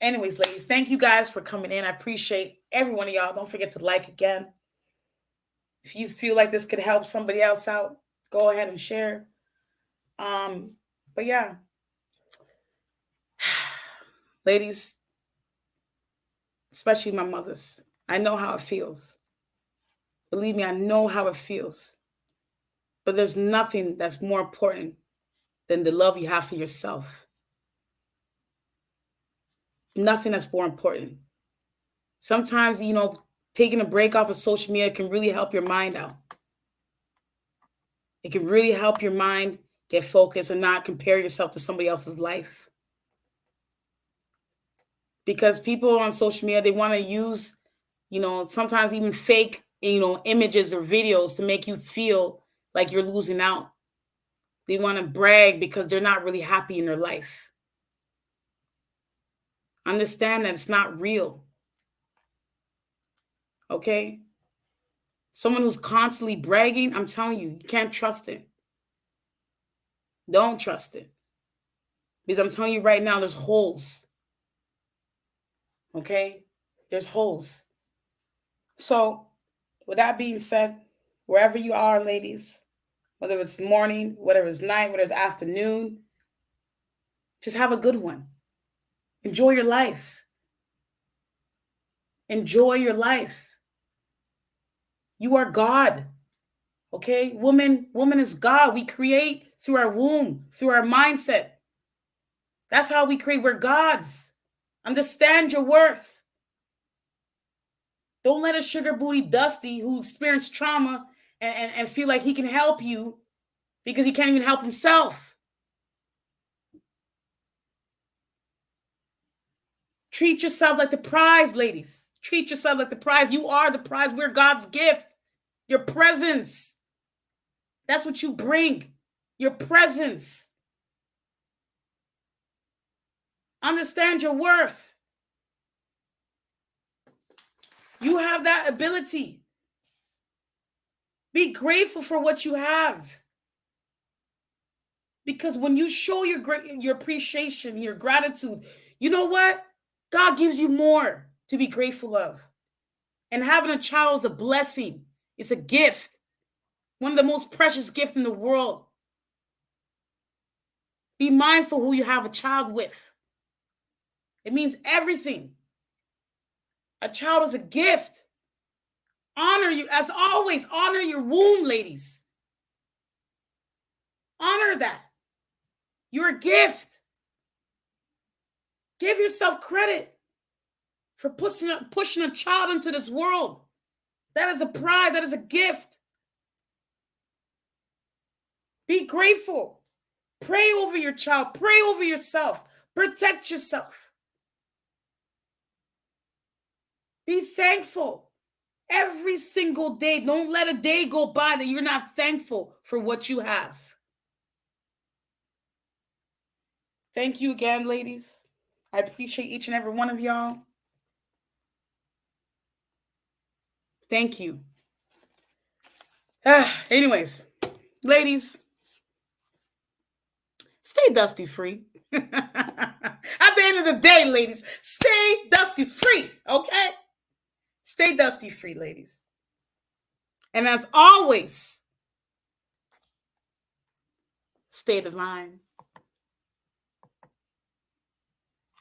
Anyways, ladies, thank you guys for coming in. I appreciate every one of y'all. Don't forget to like again. If you feel like this could help somebody else out, go ahead and share. But yeah, ladies, especially my mothers, I know how it feels. Believe me, I know how it feels. But there's nothing that's more important than the love you have for yourself. Nothing that's more important. Sometimes, taking a break off of social media can really help your mind out. It can really help your mind get focused and not compare yourself to somebody else's life. Because people on social media, they want to use, sometimes even fake, images or videos to make you feel like you're losing out. They want to brag because they're not really happy in their life. Understand that it's not real. Okay? Someone who's constantly bragging, I'm telling you, you can't trust it. Don't trust it. Because I'm telling you right now, there's holes. Okay? There's holes. So, with that being said, wherever you are, ladies, whether it's morning, whether it's night, whether it's afternoon, just have a good one. Enjoy your life. Enjoy your life. You are God. Okay? Woman is God. We create through our womb, through our mindset. That's how we create. We're gods. Understand your worth. Don't let a sugar booty Dusty who experienced trauma and feel like he can help you because he can't even help himself. Treat yourself like the prize, ladies. Treat yourself like the prize. You are the prize. We're God's gift. Your presence. That's what you bring. Your presence. Understand your worth. You have that ability. Be grateful for what you have. Because when you show your appreciation, your gratitude, you know what? God gives you more to be grateful of. And having a child is a blessing. It's a gift. One of the most precious gifts in the world. Be mindful who you have a child with. It means everything. A child is a gift. Honor you, as always, honor your womb, ladies. Honor that. You're a gift. Give yourself credit for pushing a child into this world. That is a pride. That is a gift. Be grateful. Pray over your child. Pray over yourself. Protect yourself. Be thankful. Every single day. Don't let a day go by that you're not thankful for what you have. Thank you again, ladies. I appreciate each and every one of y'all. Thank you. Anyways, ladies, stay dusty free. At the end of the day, ladies, stay dusty free, okay? Stay dusty free, ladies. And as always, Stay divine.